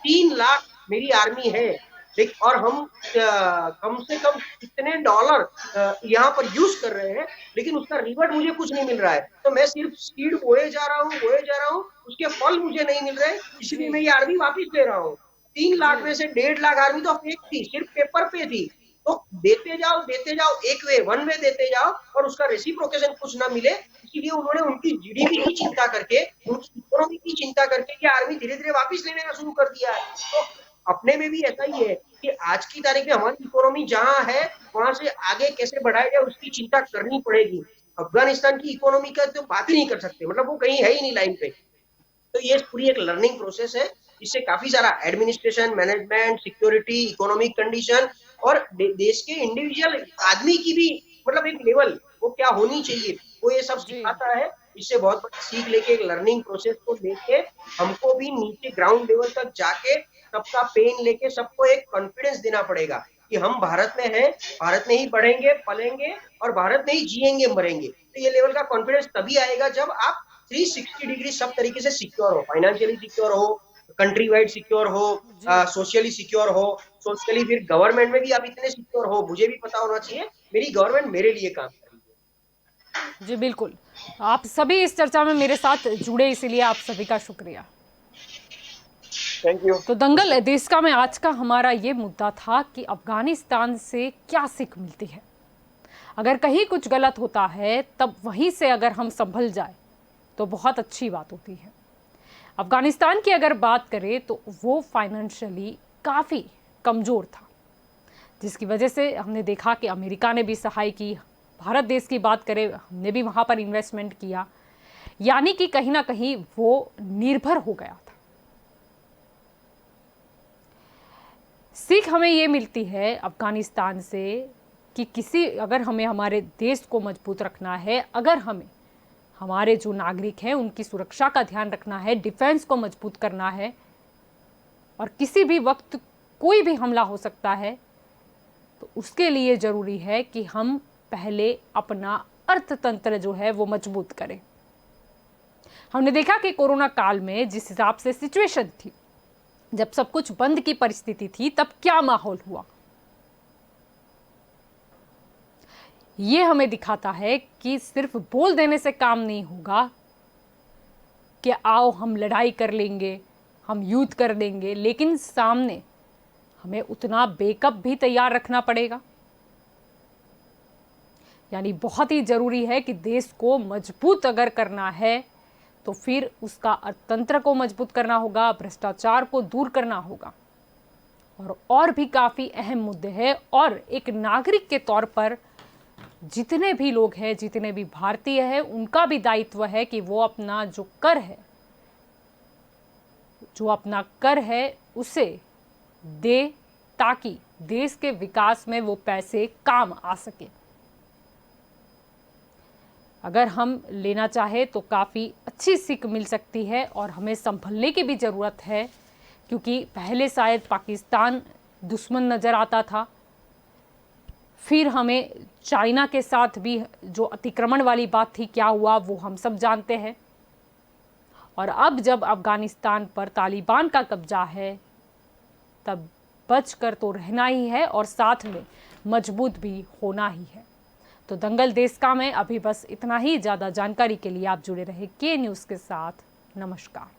3 लाख मेरी आर्मी है, और हम कम से कम कितने डॉलर यहाँ पर यूज कर रहे हैं, लेकिन उसका रिवर्ट मुझे कुछ नहीं मिल रहा है। तो मैं सिर्फ सीड बोए जा रहा हूँ, बोए जा रहा हूँ, उसके फल मुझे नहीं मिल रहे, जी इसलिए मैं ये आर्मी वापिस ले रहा हूँ। 3 लाख जी में से 1.5 लाख आर्मी तो फेक थी, सिर्फ पेपर पे थी। तो देते जाओ, एक वे वन वे देते जाओ, और उसका रेसिप्रोकेशन कुछ ना मिले। इसीलिए उन्होंने उनकी जीडीपी की चिंता करके, उनकी इकोनॉमी की चिंता करके ये आर्मी धीरे धीरे वापिस लेने का शुरू कर दिया है। तो अपने में भी ऐसा ही है कि आज की तारीख में हमारी इकोनॉमी जहां है, वहां से आगे कैसे बढ़ाया जाए उसकी चिंता करनी पड़ेगी। अफगानिस्तान की इकोनॉमी का तो बात ही नहीं कर सकते, मतलब वो कहीं है ही नहीं लाइन पे। तो ये पूरी एक लर्निंग प्रोसेस है। इससे काफी सारा administration, management, security, economic condition और देश के इंडिविजुअल आदमी की भी, मतलब एक लेवल वो क्या होनी चाहिए, वो ये सब जी सिखाता है। इससे बहुत बड़ी सीख लेके, एक लर्निंग प्रोसेस को लेके, हमको भी नीचे ग्राउंड लेवल तक जाके सबका पेन लेके सबको एक कॉन्फिडेंस देना पड़ेगा कि हम भारत में हैं, भारत में ही बढ़ेंगे, पलेंगे, और भारत में ही जिएंगे, मरेंगे। तो ये लेवल का कॉन्फिडेंस तभी आएगा जब आप 360 डिग्री सब तरीके से सिक्योर हो, फाइनेंशियली सिक्योर हो, कंट्री वाइड सिक्योर हो, जी सोशली सिक्योर हो। सोशली फिर गवर्नमेंट में भी आप इतने सिक्योर हो, मुझे भी पता होना चाहिए मेरी गवर्नमेंट मेरे लिए काम कर रही जी बिल्कुल। आप सभी इस चर्चा में मेरे साथ जुड़े, इसीलिए आप सभी का शुक्रिया। Thank you. तो दंगल देश का में आज का हमारा ये मुद्दा था कि अफगानिस्तान से क्या सीख मिलती है। अगर कहीं कुछ गलत होता है तब वहीं से अगर हम संभल जाए तो बहुत अच्छी बात होती है। अफगानिस्तान की अगर बात करें तो वो फाइनेंशियली काफ़ी कमज़ोर था, जिसकी वजह से हमने देखा कि अमेरिका ने भी सहाय की। भारत देश की बात करें, हमने भी वहाँ पर इन्वेस्टमेंट किया, यानी कि कहीं ना कहीं वो निर्भर हो गया था। सीख हमें ये मिलती है अफगानिस्तान से कि अगर हमें हमारे देश को मजबूत रखना है, अगर हमें हमारे जो नागरिक हैं उनकी सुरक्षा का ध्यान रखना है, डिफेंस को मजबूत करना है, और किसी भी वक्त कोई भी हमला हो सकता है, तो उसके लिए ज़रूरी है कि हम पहले अपना अर्थतंत्र जो है वो मजबूत करें। हमने देखा कि कोरोना काल में जिस हिसाब से सिचुएशन थी, जब सब कुछ बंद की परिस्थिति थी, तब क्या माहौल हुआ, ये हमें दिखाता है कि सिर्फ बोल देने से काम नहीं होगा कि आओ हम लड़ाई कर लेंगे, हम युद्ध कर देंगे, लेकिन सामने हमें उतना बैकअप भी तैयार रखना पड़ेगा। यानी बहुत ही जरूरी है कि देश को मजबूत अगर करना है तो फिर उसका अर्थतंत्र को मजबूत करना होगा, भ्रष्टाचार को दूर करना होगा, और भी काफ़ी अहम मुद्दे हैं। और एक नागरिक के तौर पर जितने भी लोग हैं, जितने भी भारतीय हैं, उनका भी दायित्व है कि वो अपना जो कर है उसे दे, ताकि देश के विकास में वो पैसे काम आ सके। अगर हम लेना चाहे तो काफ़ी अच्छी सीख मिल सकती है और हमें संभलने की भी ज़रूरत है, क्योंकि पहले शायद पाकिस्तान दुश्मन नज़र आता था, फिर हमें चाइना के साथ भी जो अतिक्रमण वाली बात थी, क्या हुआ वो हम सब जानते हैं। और अब जब अफगानिस्तान पर तालिबान का कब्जा है, तब बचकर तो रहना ही है और साथ में मजबूत भी होना ही है। तो दंगल देश का में अभी बस इतना ही। ज़्यादा जानकारी के लिए आप जुड़े रहे के न्यूज़ के साथ। नमस्कार।